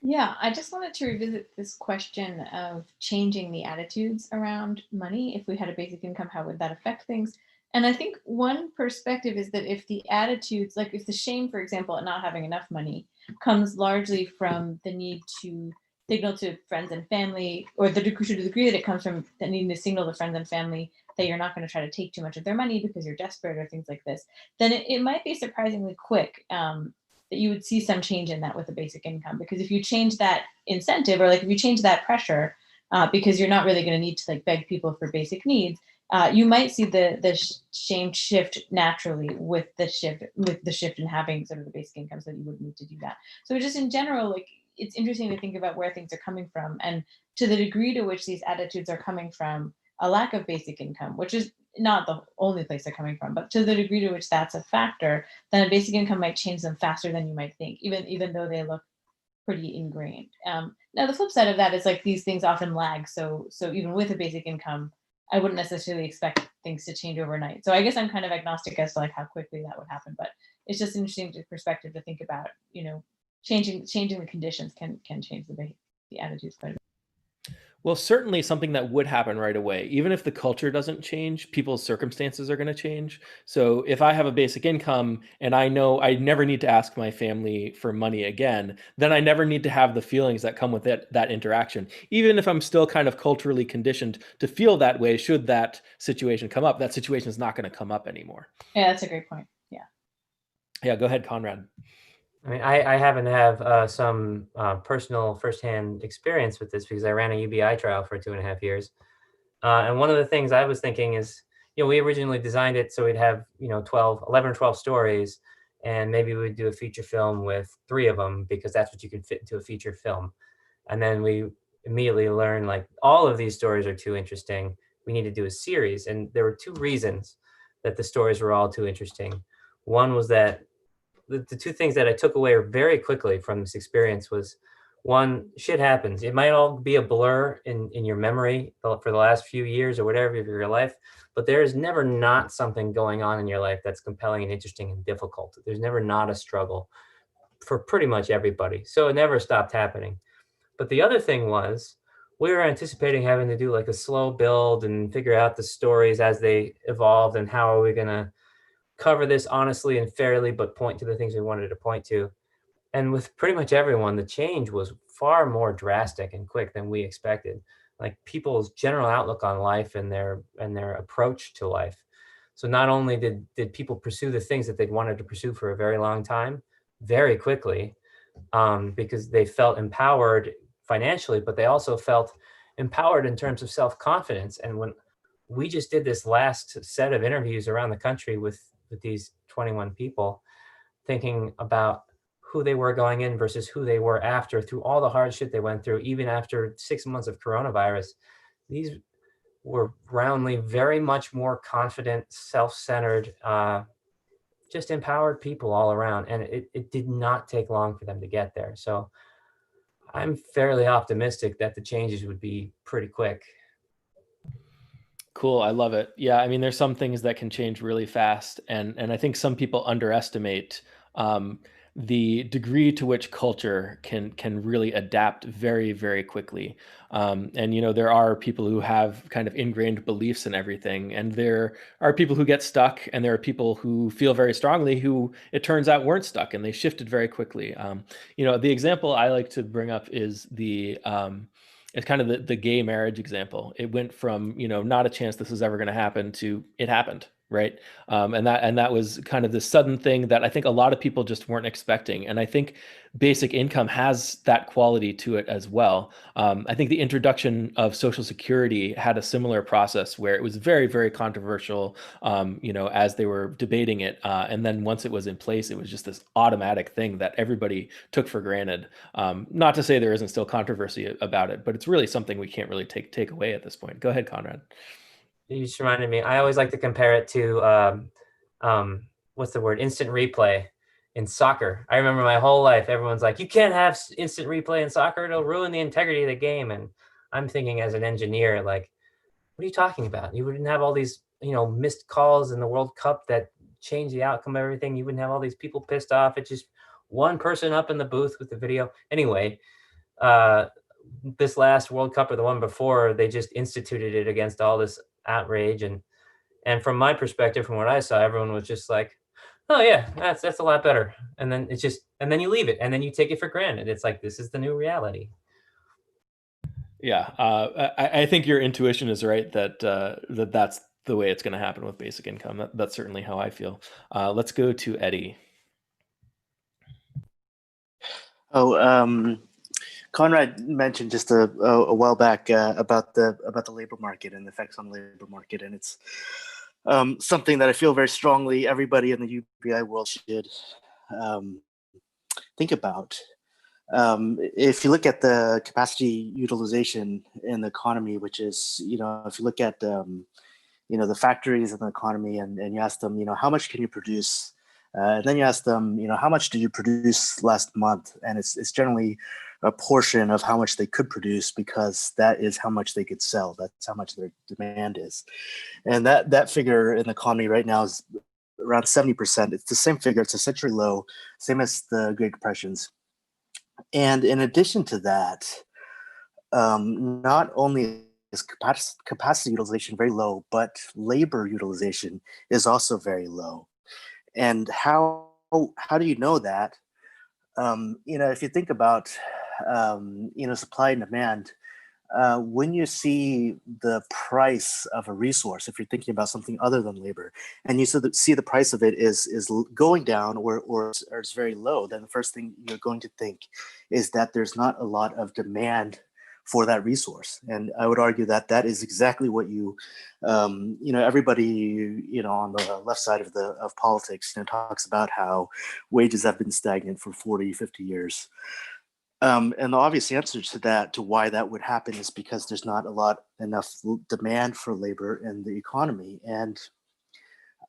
Yeah, I just wanted to revisit this question of changing the attitudes around money. If we had a basic income, how would that affect things? And I think one perspective is that if the attitudes, like if the shame, for example, at not having enough money comes largely from the need to signal to friends and family, or to the degree that it comes from the needing to signal to friends and family that you're not going to try to take too much of their money because you're desperate or things like this, then it might be surprisingly quick. That you would see some change in that with a basic income, because if you change that incentive, or like if you change that pressure, because you're not really going to need to like beg people for basic needs, you might see the shame shift naturally with the shift in having sort of the basic income, so that you wouldn't need to do that. So just in general, like it's interesting to think about where things are coming from, and to the degree to which these attitudes are coming from a lack of basic income, which is not the only place they're coming from, but to the degree to which that's a factor, then a basic income might change them faster than you might think, even though they look pretty ingrained. Now the flip side of that is like these things often lag. So even with a basic income, I wouldn't necessarily expect things to change overnight. So I guess I'm kind of agnostic as to like how quickly that would happen, but it's just an interesting perspective to think about. Changing the conditions can change the attitudes quite a bit. Well, certainly something that would happen right away. Even if the culture doesn't change, people's circumstances are going to change. So if I have a basic income and I know I never need to ask my family for money again, then I never need to have the feelings that come with that interaction. Even if I'm still kind of culturally conditioned to feel that way, should that situation come up, that situation is not going to come up anymore. Yeah, that's a great point. Yeah. Yeah, go ahead, Conrad. I mean, I happen to have some personal firsthand experience with this because I ran a UBI trial for 2.5 years. And one of the things I was thinking is, we originally designed it so we'd have, 11 or 12 stories, and maybe we'd do a feature film with 3 of them because that's what you could fit into a feature film. And then we immediately learned like all of these stories are too interesting. We need to do a series. And there were 2 reasons that the stories were all too interesting. One was that the 2 things that I took away very quickly from this experience was, one, shit happens. It might all be a blur in your memory for the last few years or whatever of your life, but there is never not something going on in your life that's compelling and interesting and difficult. There's never not a struggle for pretty much everybody. So it never stopped happening. But the other thing was, we were anticipating having to do like a slow build and figure out the stories as they evolved and how are we going to cover this honestly and fairly, but point to the things we wanted to point to. And with pretty much everyone, the change was far more drastic and quick than we expected. Like people's general outlook on life and their approach to life. So not only did people pursue the things that they'd wanted to pursue for a very long time, very quickly, because they felt empowered financially, but they also felt empowered in terms of self-confidence. And when we just did this last set of interviews around the country with these 21 people, thinking about who they were going in versus who they were after, through all the hard shit they went through, even after 6 months of coronavirus. These were roundly very much more confident, self-centered, just empowered people all around. And it did not take long for them to get there. So I'm fairly optimistic that the changes would be pretty quick. Cool. I love it. Yeah. I mean, there's some things that can change really fast. And I think some people underestimate um, the degree to which culture can really adapt very, very quickly. And, there are people who have kind of ingrained beliefs in everything. And there are people who get stuck. And there are people who feel very strongly who it turns out weren't stuck and they shifted very quickly. The example I like to bring up is it's kind of the gay marriage example. It went from, not a chance this is ever going to happen to it happened. Right. And that was kind of the sudden thing that I think a lot of people just weren't expecting. And I think basic income has that quality to it as well. I think the introduction of Social Security had a similar process where it was very, very controversial, as they were debating it. And then once it was in place, it was just this automatic thing that everybody took for granted. Not to say there isn't still controversy about it, but it's really something we can't really take away at this point. Go ahead, Conrad. You just reminded me. I always like to compare it to what's the word? Instant replay. in soccer. I remember my whole life, everyone's like, you can't have instant replay in soccer. It'll ruin the integrity of the game. And I'm thinking as an engineer, like, what are you talking about? You wouldn't have all these, missed calls in the World Cup that change the outcome of everything. You wouldn't have all these people pissed off. It's just one person up in the booth with the video. Anyway, this last World Cup or the one before, they just instituted it against all this outrage. And from my perspective, from what I saw, everyone was just like, oh yeah, that's a lot better. And then and then you leave it and then you take it for granted. It's like, this is the new reality. Yeah, I think your intuition is right that that's the way it's going to happen with basic income. That's certainly how I feel. Let's go to Eddie. Conrad mentioned just a while back about the labor market and the effects on the labor market, and it's something that I feel very strongly everybody in the UBI world should think about. If you look at the capacity utilization in the economy, which is, if you look at, the factories in the economy and you ask them, how much can you produce? And then you ask them, how much did you produce last month? And it's generally a portion of how much they could produce because that is how much they could sell. That's how much their demand is. And that figure in the economy right now is around 70%. It's the same figure. It's essentially low, same as the Great Depressions. And in addition to that, not only is capacity utilization very low, but labor utilization is also very low. And how do you know that? If you think about, supply and demand, when you see the price of a resource, if you're thinking about something other than labor, and you see the price of it is going down or it's very low, then the first thing you're going to think is that there's not a lot of demand for that resource. And I would argue that that is exactly what everybody, on the left side of politics, talks about how wages have been stagnant for 40, 50 years. And the obvious answer to that, to why that would happen, is because there's not enough demand for labor in the economy. And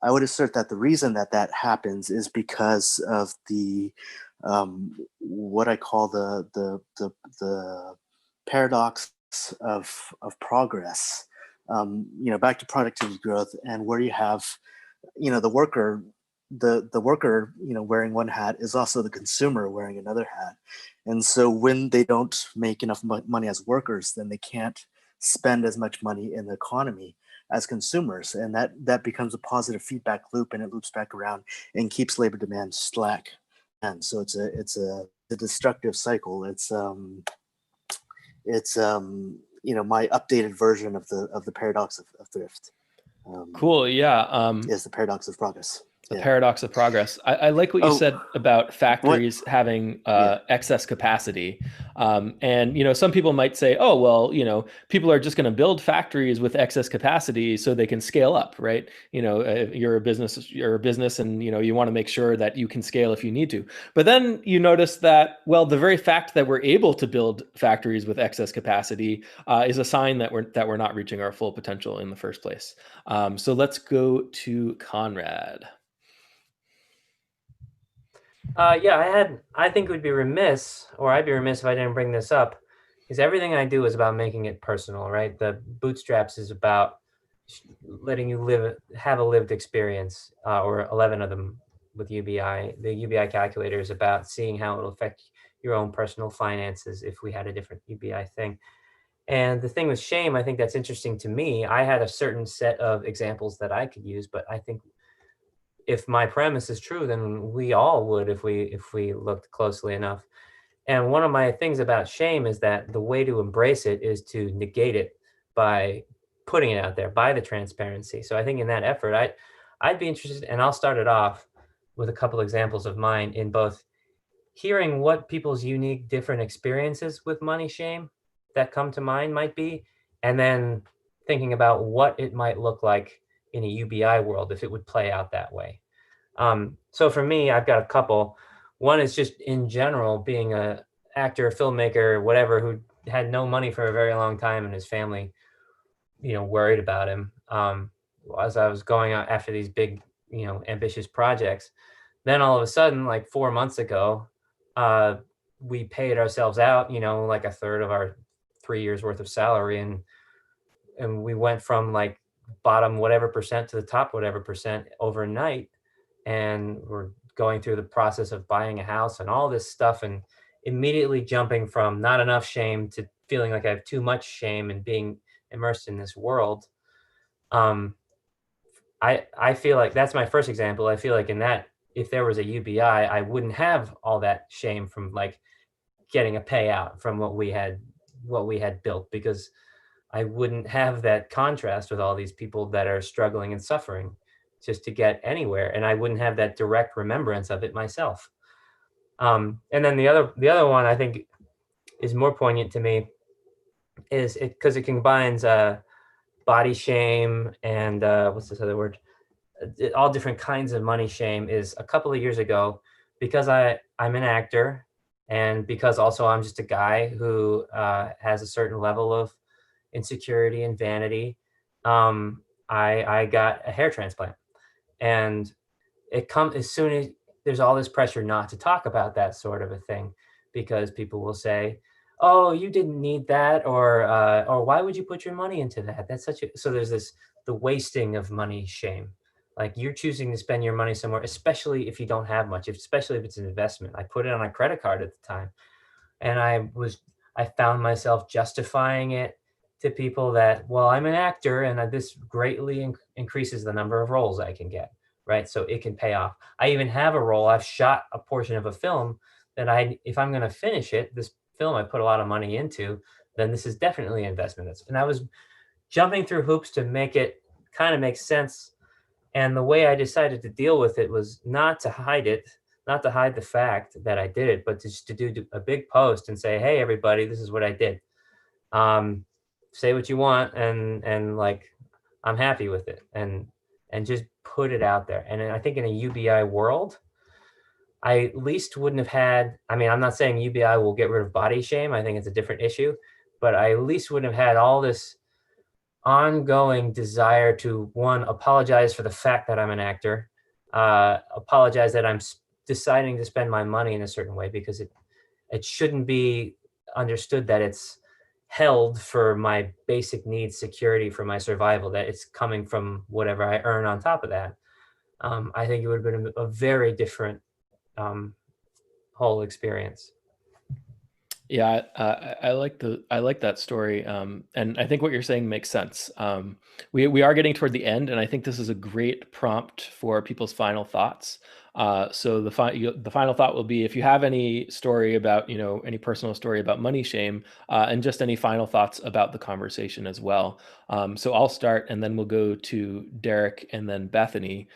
I would assert that the reason that happens is because of the what I call the paradox of progress. Back to productivity growth, and where you have, the worker. The worker, wearing one hat is also the consumer wearing another hat. And so when they don't make enough money as workers, then they can't spend as much money in the economy as consumers. And that becomes a positive feedback loop, and it loops back around and keeps labor demand slack. And so it's a destructive cycle. It's my updated version of the paradox of thrift. Cool. Yeah. Is the paradox of progress. The paradox of progress. I like what you said about factories having excess capacity. And, some people might say, oh, well, people are just going to build factories with excess capacity so they can scale up, right? If you're a business and, you want to make sure that you can scale if you need to. But then you notice that, well, the very fact that we're able to build factories with excess capacity is a sign that we're not reaching our full potential in the first place. So let's go to Conrad. I think it would be remiss, or I'd be remiss if I didn't bring this up, because everything I do is about making it personal, right? The bootstraps is about letting you have a lived experience, or 11 of them with UBI. The UBI calculator is about seeing how it'll affect your own personal finances if we had a different UBI thing. And the thing with shame, I think that's interesting to me. I had a certain set of examples that I could use, but I think if my premise is true, then we all would if we looked closely enough. And one of my things about shame is that the way to embrace it is to negate it by putting it out there, by the transparency. So I think in that effort, I'd be interested, and I'll start it off with a couple examples of mine in both hearing what people's unique, different experiences with money shame that come to mind might be, and then thinking about what it might look like in a UBI world if it would play out that way. So for me, I've got a couple. One is just in general being a actor, filmmaker, whatever, who had no money for a very long time, and his family, worried about him. As I was going out after these big, ambitious projects, Then all of a sudden, like 4 months ago, we paid ourselves out, like a third of our 3 years worth of salary. And we went from like bottom whatever percent to the top whatever percent overnight. And we're going through the process of buying a house and all this stuff, and immediately jumping from not enough shame to feeling like I have too much shame and being immersed in this world. Um, I feel like that's my first example. I feel like in that, if there was a UBI, I wouldn't have all that shame from like getting a payout from what we had built, because I wouldn't have that contrast with all these people that are struggling and suffering just to get anywhere, and I wouldn't have that direct remembrance of it myself. And then the other one I think is more poignant to me is it because it combines body shame and what's this other word? All different kinds of money shame. Is a couple of years ago, because I'm an actor, and because also I'm just a guy who has a certain level of insecurity and vanity. I got a hair transplant, and it comes as soon as there's all this pressure not to talk about that sort of a thing, because people will say, "Oh, you didn't need that," or "Why would you put your money into that? That's such a..." So there's the wasting of money shame. Like, you're choosing to spend your money somewhere, especially if you don't have much, especially if it's an investment. I put it on a credit card at the time, and I found myself justifying it to people that, well, I'm an actor, and this greatly increases the number of roles I can get, right? So it can pay off. I even have a role. I've shot a portion of a film that if I'm going to finish it, this film I put a lot of money into, then this is definitely an investment. And I was jumping through hoops to make it kind of make sense. And the way I decided to deal with it was not to hide it, not to hide the fact that I did it, but just to do a big post and say, "Hey, everybody, this is what I did. Um, Say what you want," and like, I'm happy with it, and just put it out there. And I think in a UBI world, I at least wouldn't have had. I mean, I'm not saying UBI will get rid of body shame. I think it's a different issue, but I at least wouldn't have had all this ongoing desire to, one, apologize for the fact that I'm an actor, apologize that I'm deciding to spend my money in a certain way, because it shouldn't be understood that it's held for my basic needs, security, for my survival, that it's coming from whatever I earn on top of that. I think it would have been a very different whole experience. Yeah, I like that story, and I think what you're saying makes sense. We are getting toward the end, and I think this is a great prompt for people's final thoughts. So the final thought will be, if you have any story about, any personal story about money shame, and just any final thoughts about the conversation as well. So I'll start, and then we'll go to Derek and then Bethany.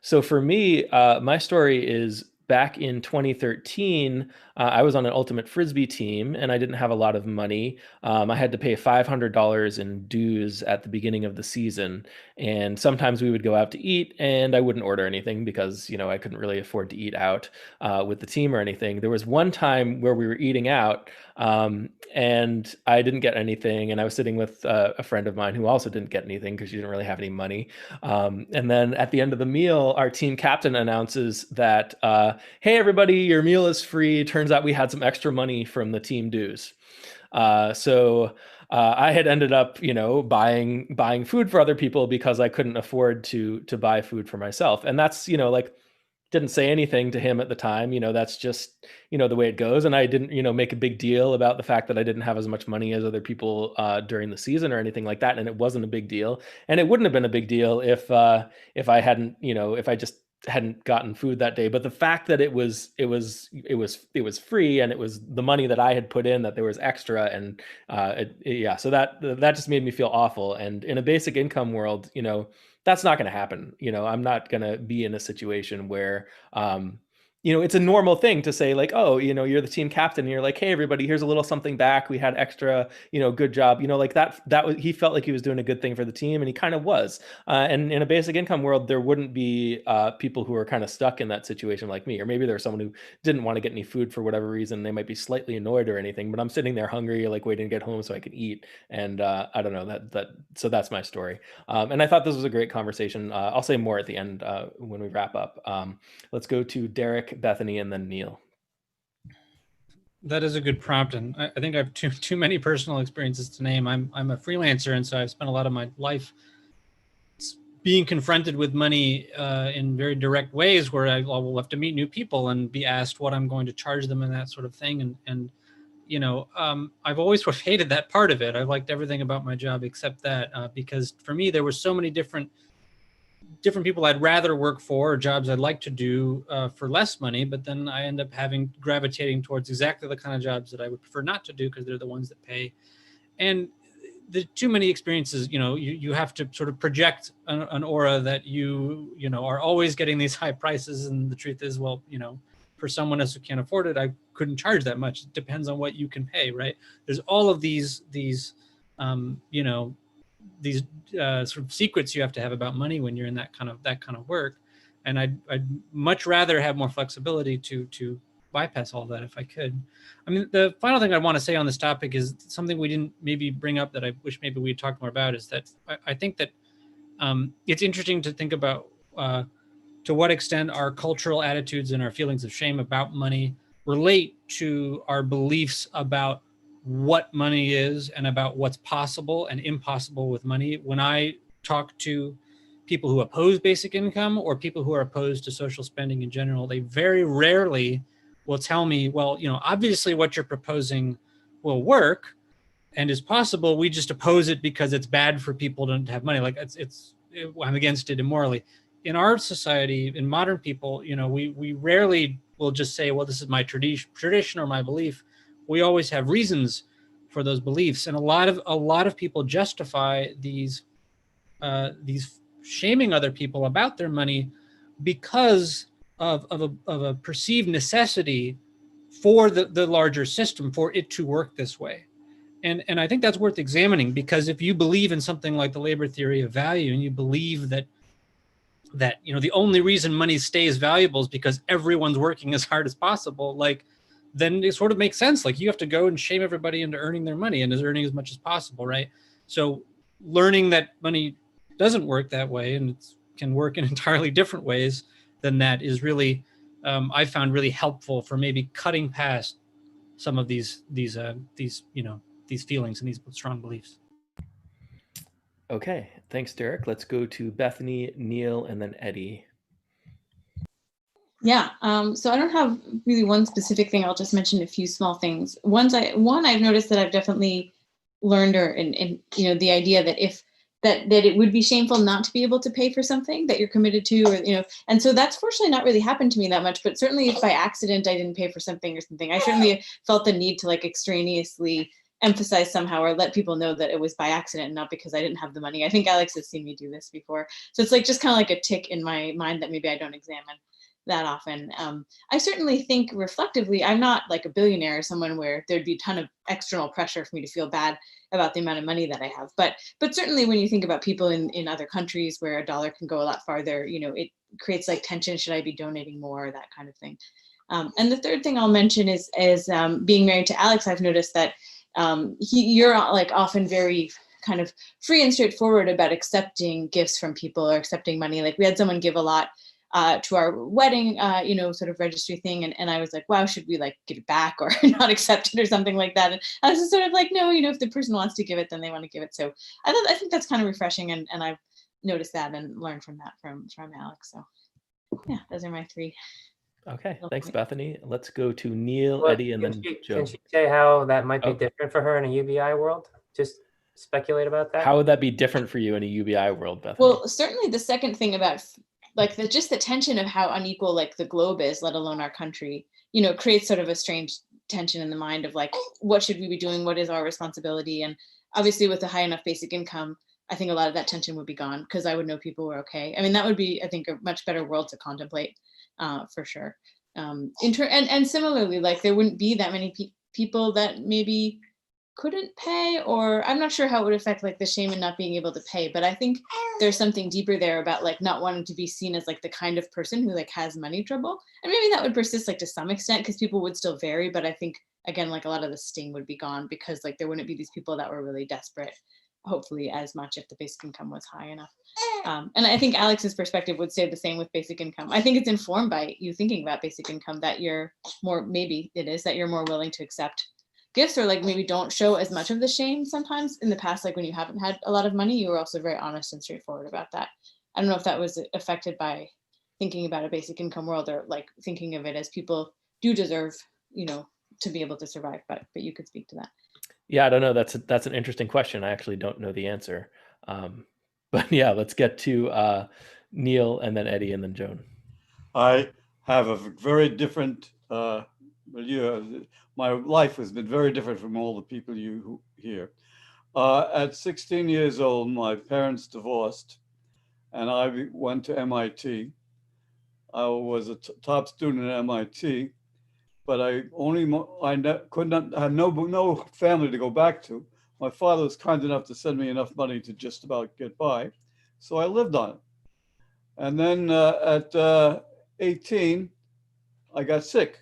So for me, my story is back in 2013. I was on an ultimate frisbee team, and I didn't have a lot of money. I had to pay $500 in dues at the beginning of the season, and sometimes we would go out to eat, and I wouldn't order anything because I couldn't really afford to eat out with the team or anything. There was one time where we were eating out, and I didn't get anything, and I was sitting with a friend of mine who also didn't get anything because she didn't really have any money. And then at the end of the meal, our team captain announces that, "Hey, everybody, your meal is free. Turns out we had some extra money from the team dues." So I had ended up, buying food for other people because I couldn't afford to buy food for myself. And that's, like, didn't say anything to him at the time. That's just, the way it goes. And I didn't, make a big deal about the fact that I didn't have as much money as other people during the season or anything like that. And it wasn't a big deal. And it wouldn't have been a big deal if I hadn't, if I just hadn't gotten food that day. But the fact that it was free, and it was the money that I had put in, that there was extra, and yeah, so that just made me feel awful. And in a basic income world, that's not going to happen. I'm not going to be in a situation where it's a normal thing to say like, oh, you're the team captain and you're like, hey, everybody, here's a little something back. We had extra, good job. Like that was, he felt like he was doing a good thing for the team, and he kind of was. And in a basic income world, there wouldn't be people who are kind of stuck in that situation like me, or maybe there's someone who didn't want to get any food for whatever reason. They might be slightly annoyed or anything, but I'm sitting there hungry, like waiting to get home so I can eat. And I don't know so that's my story. And I thought this was a great conversation. I'll say more at the end when we wrap up. Let's go to Derek, Bethany, and then Neil. That is a good prompt, and I think I have too many personal experiences to name. I'm a freelancer, and so I've spent a lot of my life being confronted with money in very direct ways, where I will have to meet new people and be asked what I'm going to charge them and that sort of thing. And I've always sort of hated that part of it. I liked everything about my job except that, because for me there were so many different people I'd rather work for, or jobs I'd like to do for less money, but then I end up gravitating towards exactly the kind of jobs that I would prefer not to do because they're the ones that pay. And the too many experiences, you have to sort of project an aura that you are always getting these high prices. And the truth is, well, for someone else who can't afford it, I couldn't charge that much. It depends on what you can pay, right? There's all of these sort of secrets you have to have about money when you're in that kind of work. And I'd much rather have more flexibility to bypass all that if I could. I mean, the final thing I want to say on this topic is something we didn't maybe bring up that I wish maybe we had talked more about, is that I think that it's interesting to think about to what extent our cultural attitudes and our feelings of shame about money relate to our beliefs about what money is and about what's possible and impossible with money. When I talk to people who oppose basic income or people who are opposed to social spending in general, they very rarely will tell me, well, obviously what you're proposing will work and is possible. We just oppose it because it's bad for people to have money. Like I'm against it immorally. In our society, in modern people, we rarely will just say, well, this is my tradition or my belief. We always have reasons for those beliefs, and a lot of people justify these shaming other people about their money because of a perceived necessity for the larger system, for it to work this way. And I think that's worth examining, because if you believe in something like the labor theory of value, and you believe that the only reason money stays valuable is because everyone's working as hard as possible, like, then it sort of makes sense. Like, you have to go and shame everybody into earning their money and is earning as much as possible, right? So learning that money doesn't work that way and it can work in entirely different ways than that is really, I found really helpful for maybe cutting past some of these feelings and these strong beliefs. Okay, thanks, Derek. Let's go to Bethany, Neil, and then Eddie. Yeah, so I don't have really one specific thing. I'll just mention a few small things. One I've noticed that I've definitely learned, the idea that that it would be shameful not to be able to pay for something that you're committed to, or and so that's fortunately not really happened to me that much. But certainly, if by accident I didn't pay for something or something, I certainly felt the need to like extraneously emphasize somehow or let people know that it was by accident, not because I didn't have the money. I think Alex has seen me do this before, so it's like just kind of like a tick in my mind that maybe I don't examine that often. I certainly think reflectively, I'm not like a billionaire or someone where there'd be a ton of external pressure for me to feel bad about the amount of money that I have. But certainly when you think about people in other countries where a dollar can go a lot farther, it creates like tension. Should I be donating more? That kind of thing. And the third thing I'll mention is being married to Alex. I've noticed that you're like often very kind of free and straightforward about accepting gifts from people or accepting money. Like we had someone give a lot to our wedding, sort of registry thing. And I was like, wow, should we like give it back or not accept it or something like that? And I was just sort of like, no, if the person wants to give it, then they want to give it. So I think that's kind of refreshing. And I've noticed that and learned from that from Alex. So yeah, those are my three. Okay, thanks, Bethany. Let's go to Neil, Eddie, and then Joe. Can she say how that might be different for her in a UBI world? Just speculate about that. How would that be different for you in a UBI world, Bethany? Well, certainly the second thing about like just the tension of how unequal like the globe is, let alone our country, creates sort of a strange tension in the mind of like, what should we be doing? What is our responsibility? And obviously with a high enough basic income, I think a lot of that tension would be gone because I would know people were okay. I mean, that would be, I think, a much better world to contemplate for sure. And similarly, like there wouldn't be that many people that maybe couldn't pay, or I'm not sure how it would affect like the shame and not being able to pay, but I think there's something deeper there about like not wanting to be seen as like the kind of person who like has money trouble. And maybe that would persist like to some extent because people would still vary, but I think again like a lot of the sting would be gone because like there wouldn't be these people that were really desperate, hopefully, as much if the basic income was high enough. And I think Alex's perspective would say the same with basic income. I think it's informed by you thinking about basic income that you're more, maybe it is that you're more willing to accept gifts, or like maybe don't show as much of the shame sometimes. In the past, like when you haven't had a lot of money, you were also very honest and straightforward about that. I don't know if that was affected by thinking about a basic income world, or like thinking of it as people do deserve, you know, to be able to survive, but you could speak to that. Yeah, I don't know. That's an interesting question. I actually don't know the answer. But yeah, let's get to Neil and then Eddie and then Joan. I have a very different my life has been very different from all the people you hear. At 16 years old, my parents divorced, and I went to MIT. I was a top student at MIT, but could not have no family to go back to. My father was kind enough to send me enough money to just about get by, so I lived on it. And then at 18, I got sick,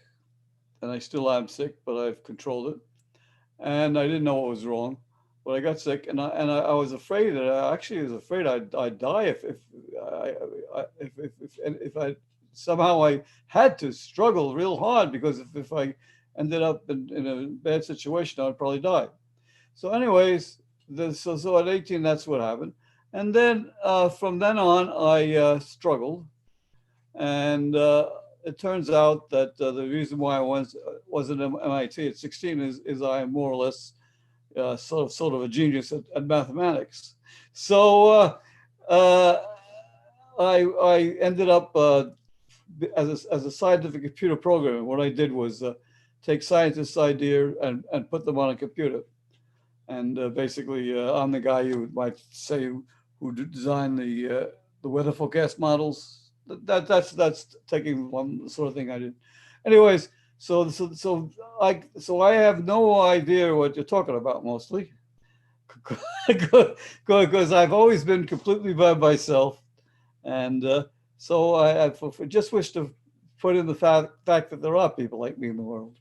and I still am sick, but I've controlled it. And I didn't know what was wrong, but I got sick, and I was afraid that I actually was afraid I'd die if I somehow I had to struggle real hard, because if I ended up in a bad situation, I'd probably die. So anyways, so at 18, that's what happened. And then from then on, I struggled. And it turns out that the reason why I was at MIT at 16 is I am more or less sort of a genius at mathematics. So I ended up as a scientific computer programmer. What I did was take scientists' idea and put them on a computer. And basically, I'm the guy you might say who designed the weather forecast models. That's taking one sort of thing I did. Anyways, so I have no idea what you're talking about mostly, because I've always been completely by myself, and so I just wish to put in the fact that there are people like me in the world.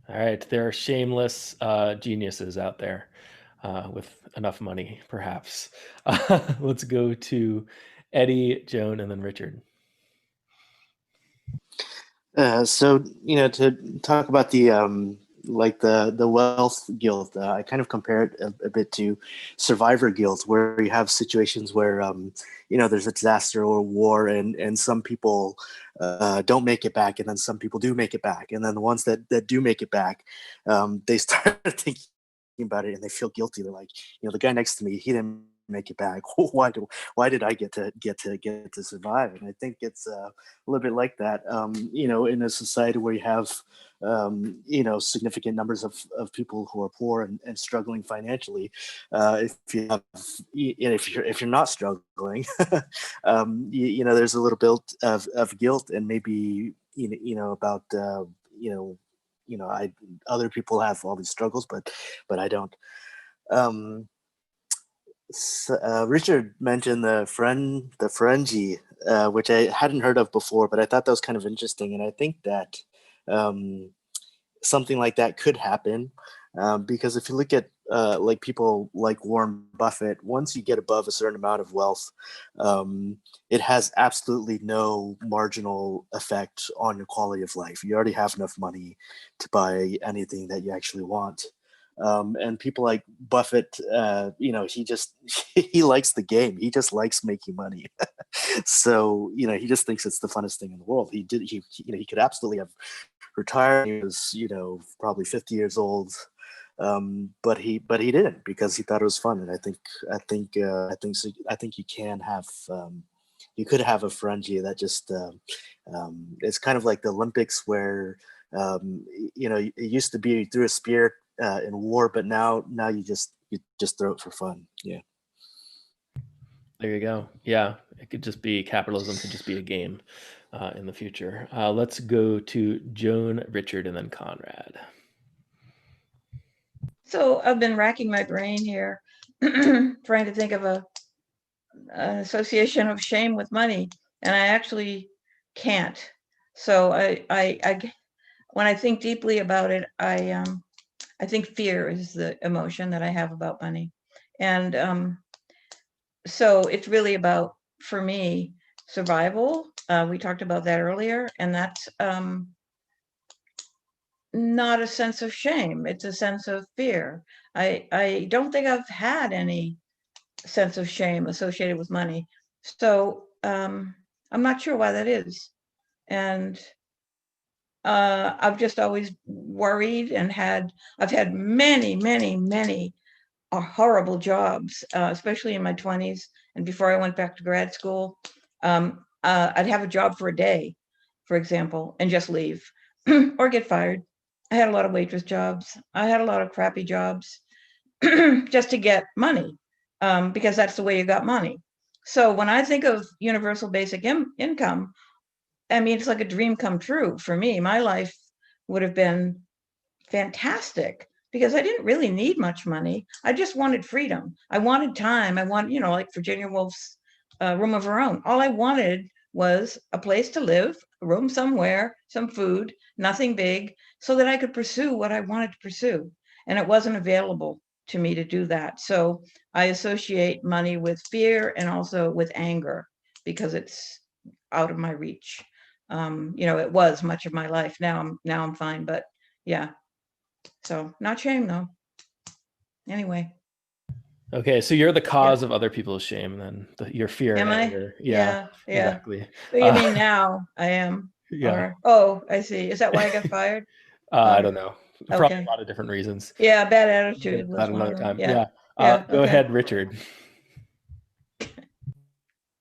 All right, there are shameless geniuses out there with enough money, perhaps. Let's go to Eddie, Joan, and then Richard. So to talk about the like the wealth guilt, I kind of compare it a bit to survivor guilt, where you have situations where there's a disaster or a war, and some people don't make it back, and then some people do make it back, and then the ones that do make it back, they start thinking about it and they feel guilty. They're like, the guy next to me, he didn't make it back. Why did I get to survive? And I think it's a little bit like that. In a society where you have significant numbers of people who are poor and struggling financially, if you're not struggling, there's a little bit of guilt, and maybe about other people have all these struggles, but I don't. Richard mentioned the frenzy, which I hadn't heard of before, but I thought that was kind of interesting, and I think that something like that could happen, because if you look at like people like Warren Buffett, once you get above a certain amount of wealth, it has absolutely no marginal effect on your quality of life. You already have enough money to buy anything that you actually want. And people like Buffett, he likes the game. He just likes making money. So, he just thinks it's the funnest thing in the world. He could absolutely have retired. He was, probably 50 years old. But he didn't, because he thought it was fun. And I think you can have, you could have a frenzy that just, it's kind of like the Olympics, where, it used to be you threw a spear in war, but now you just throw it for fun. Yeah. There you go. Yeah, it could just be capitalism could just be a game. in the future. Let's go to Joan, Richard, and then Conrad. So I've been racking my brain here, trying to think of an association of shame with money, and I actually can't. So when I think deeply about it, I think fear is the emotion that I have about money, and so it's really about, for me, survival. We talked about that earlier, and that's not a sense of shame. It's a sense of fear. I don't think I've had any sense of shame associated with money. So I'm not sure why that is. And I've just always worried and I've had many horrible jobs, especially in my 20s and before I went back to grad school. I'd have a job for a day, for example, and just leave or get fired. I had a lot of waitress jobs. I had a lot of crappy jobs just to get money, because that's the way you got money. So when I think of universal basic income, I mean, it's like a dream come true for me. My life would have been fantastic because I didn't really need much money. I just wanted freedom. I wanted time. I wanted, like Virginia Woolf's Room of Her Own. All I wanted was a place to live, a room somewhere, some food, nothing big, so that I could pursue what I wanted to pursue. And it wasn't available to me to do that. So I associate money with fear and also with anger because it's out of my reach. It was much of my life. Now I'm fine, but yeah. So not shame though. Anyway. Okay, so you're the cause of other people's shame, then your fear and Am I? anger. Yeah. Exactly. So you mean now I am? Yeah. Oh, I see. Is that why I got fired? I don't know. Probably Okay. a lot of different reasons. Yeah, bad attitude was That one another of time. them. Yeah. Go okay. ahead, Richard.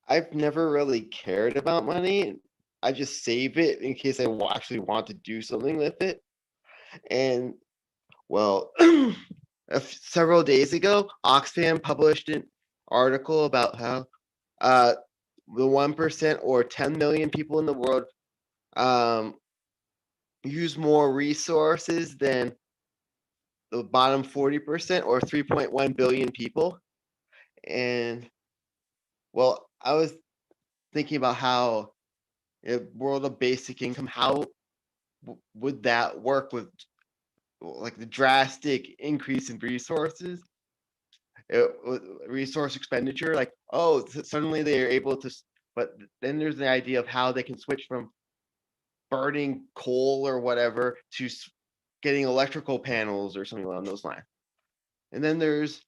I've never really cared about money. I just save it in case I actually want to do something with it. And well, several days ago, Oxfam published an article about how the 1% or 10 million people in the world use more resources than the bottom 40% or 3.1 billion people. And well, I was thinking about how world of basic income, how would that work with like the drastic increase in resources, resource expenditure? Like, suddenly they are able to, but then there's the idea of how they can switch from burning coal or whatever to getting electrical panels or something along those lines. And then there's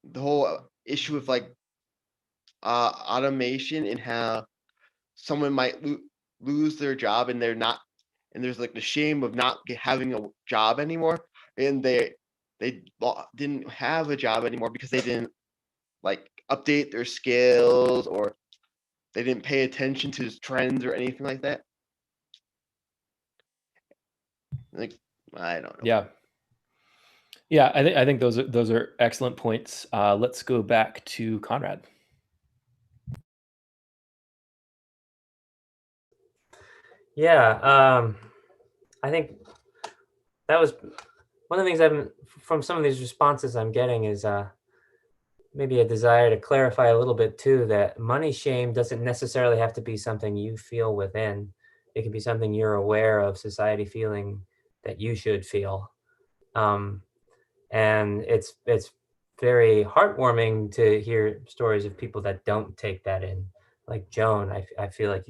the whole issue of like automation and how someone might lose their job and there's like the shame of not having a job anymore, and they didn't have a job anymore because they didn't like update their skills or they didn't pay attention to trends or anything like that. Like, I don't know. Yeah. I think those are excellent points. Let's go back to Conrad. Yeah, I think that was one of the things from some of these responses I'm getting is maybe a desire to clarify a little bit too, that money shame doesn't necessarily have to be something you feel within. It can be something you're aware of society feeling that you should feel. And it's very heartwarming to hear stories of people that don't take that in. Like Joan, I feel like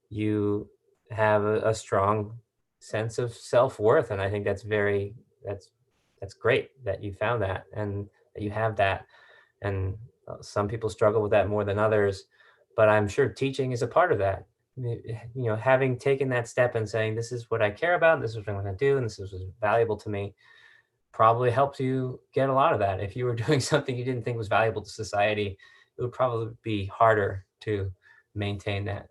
you have a strong sense of self-worth, and I think that's great that you found that and that you have that. And some people struggle with that more than others, but I'm sure teaching is a part of that. Having taken that step and saying, this is what I care about, this is what I'm going to do, and this is what's valuable to me, probably helps you get a lot of that. If you were doing something you didn't think was valuable to society, it would probably be harder to maintain that.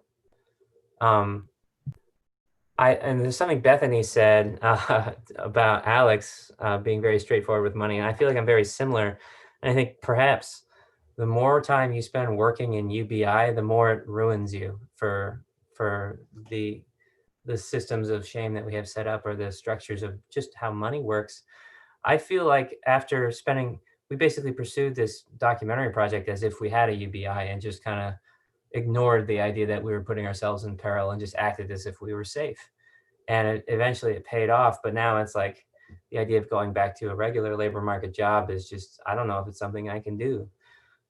And there's something Bethany said about Alex being very straightforward with money, and I feel like I'm very similar. And I think perhaps the more time you spend working in UBI, the more it ruins you for for the systems of shame that we have set up, or the structures of just how money works. I feel like after we basically pursued this documentary project as if we had a UBI, and just kind of ignored the idea that we were putting ourselves in peril, and just acted as if we were safe. And eventually it paid off. But now it's like the idea of going back to a regular labor market job is just, I don't know if it's something I can do.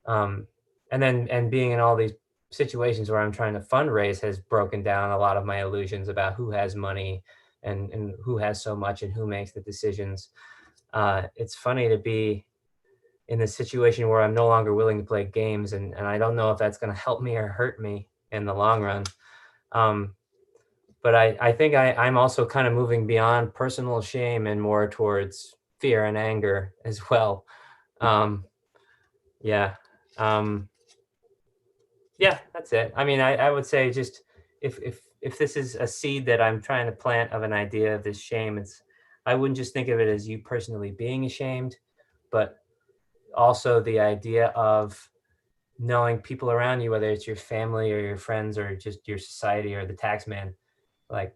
And being in all these situations where I'm trying to fundraise has broken down a lot of my illusions about who has money and who has so much and who makes the decisions. It's funny to be in this situation where I'm no longer willing to play games, and I don't know if that's going to help me or hurt me in the long run. But I think I'm also kind of moving beyond personal shame and more towards fear and anger as well. Yeah, that's it. I mean, I would say, just if this is a seed that I'm trying to plant of an idea of this shame, I wouldn't just think of it as you personally being ashamed, but also the idea of knowing people around you, whether it's your family or your friends or just your society or the tax man, like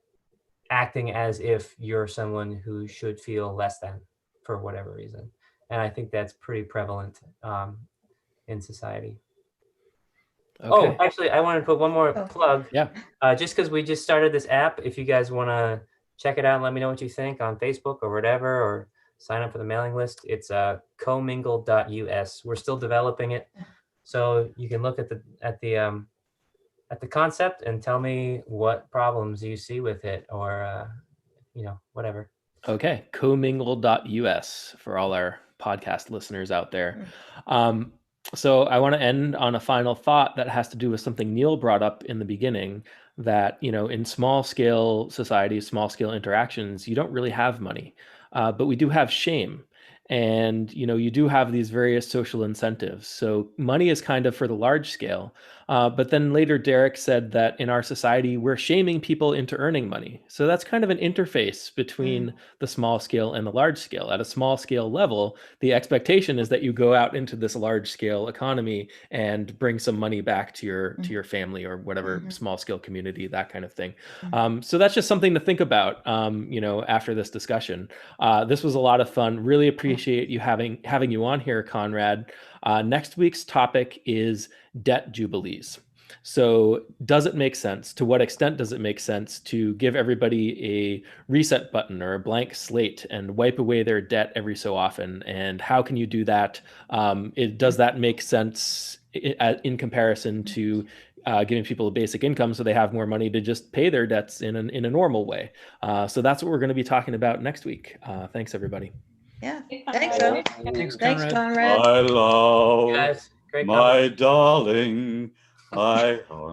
acting as if you're someone who should feel less than for whatever reason. And I think that's pretty prevalent in society. Okay. Oh, actually, I wanted to put one more plug. Yeah. Just because we just started this app, if you guys want to check it out and let me know what you think on Facebook or whatever, or sign up for the mailing list, it's commingle.us. We're still developing it, so you can look at the concept and tell me what problems you see with it, or whatever. Okay, commingle.us for all our podcast listeners out there. So I want to end on a final thought that has to do with something Neil brought up in the beginning, that, in small scale societies, small scale interactions, you don't really have money, but we do have shame. And, you do have these various social incentives. So money is kind of for the large scale. But then later, Derek said that in our society, we're shaming people into earning money. So that's kind of an interface between the small scale and the large scale. At a small scale level, the expectation is that you go out into this large scale economy and bring some money back to your family or whatever small scale community, that kind of thing. So that's just something to think about, after this discussion. This was a lot of fun. Really appreciate you having you on here, Conrad. Next week's topic is debt jubilees. So does it make sense? To what extent does it make sense to give everybody a reset button or a blank slate and wipe away their debt every so often? And how can you do that? Does that make sense in comparison to giving people a basic income so they have more money to just pay their debts in a normal way? So that's what we're going to be talking about next week. Thanks, everybody. Yeah. Thanks, Phil. Thanks, Thanks, Conrad. Conrad. I love Guys, great my darling. I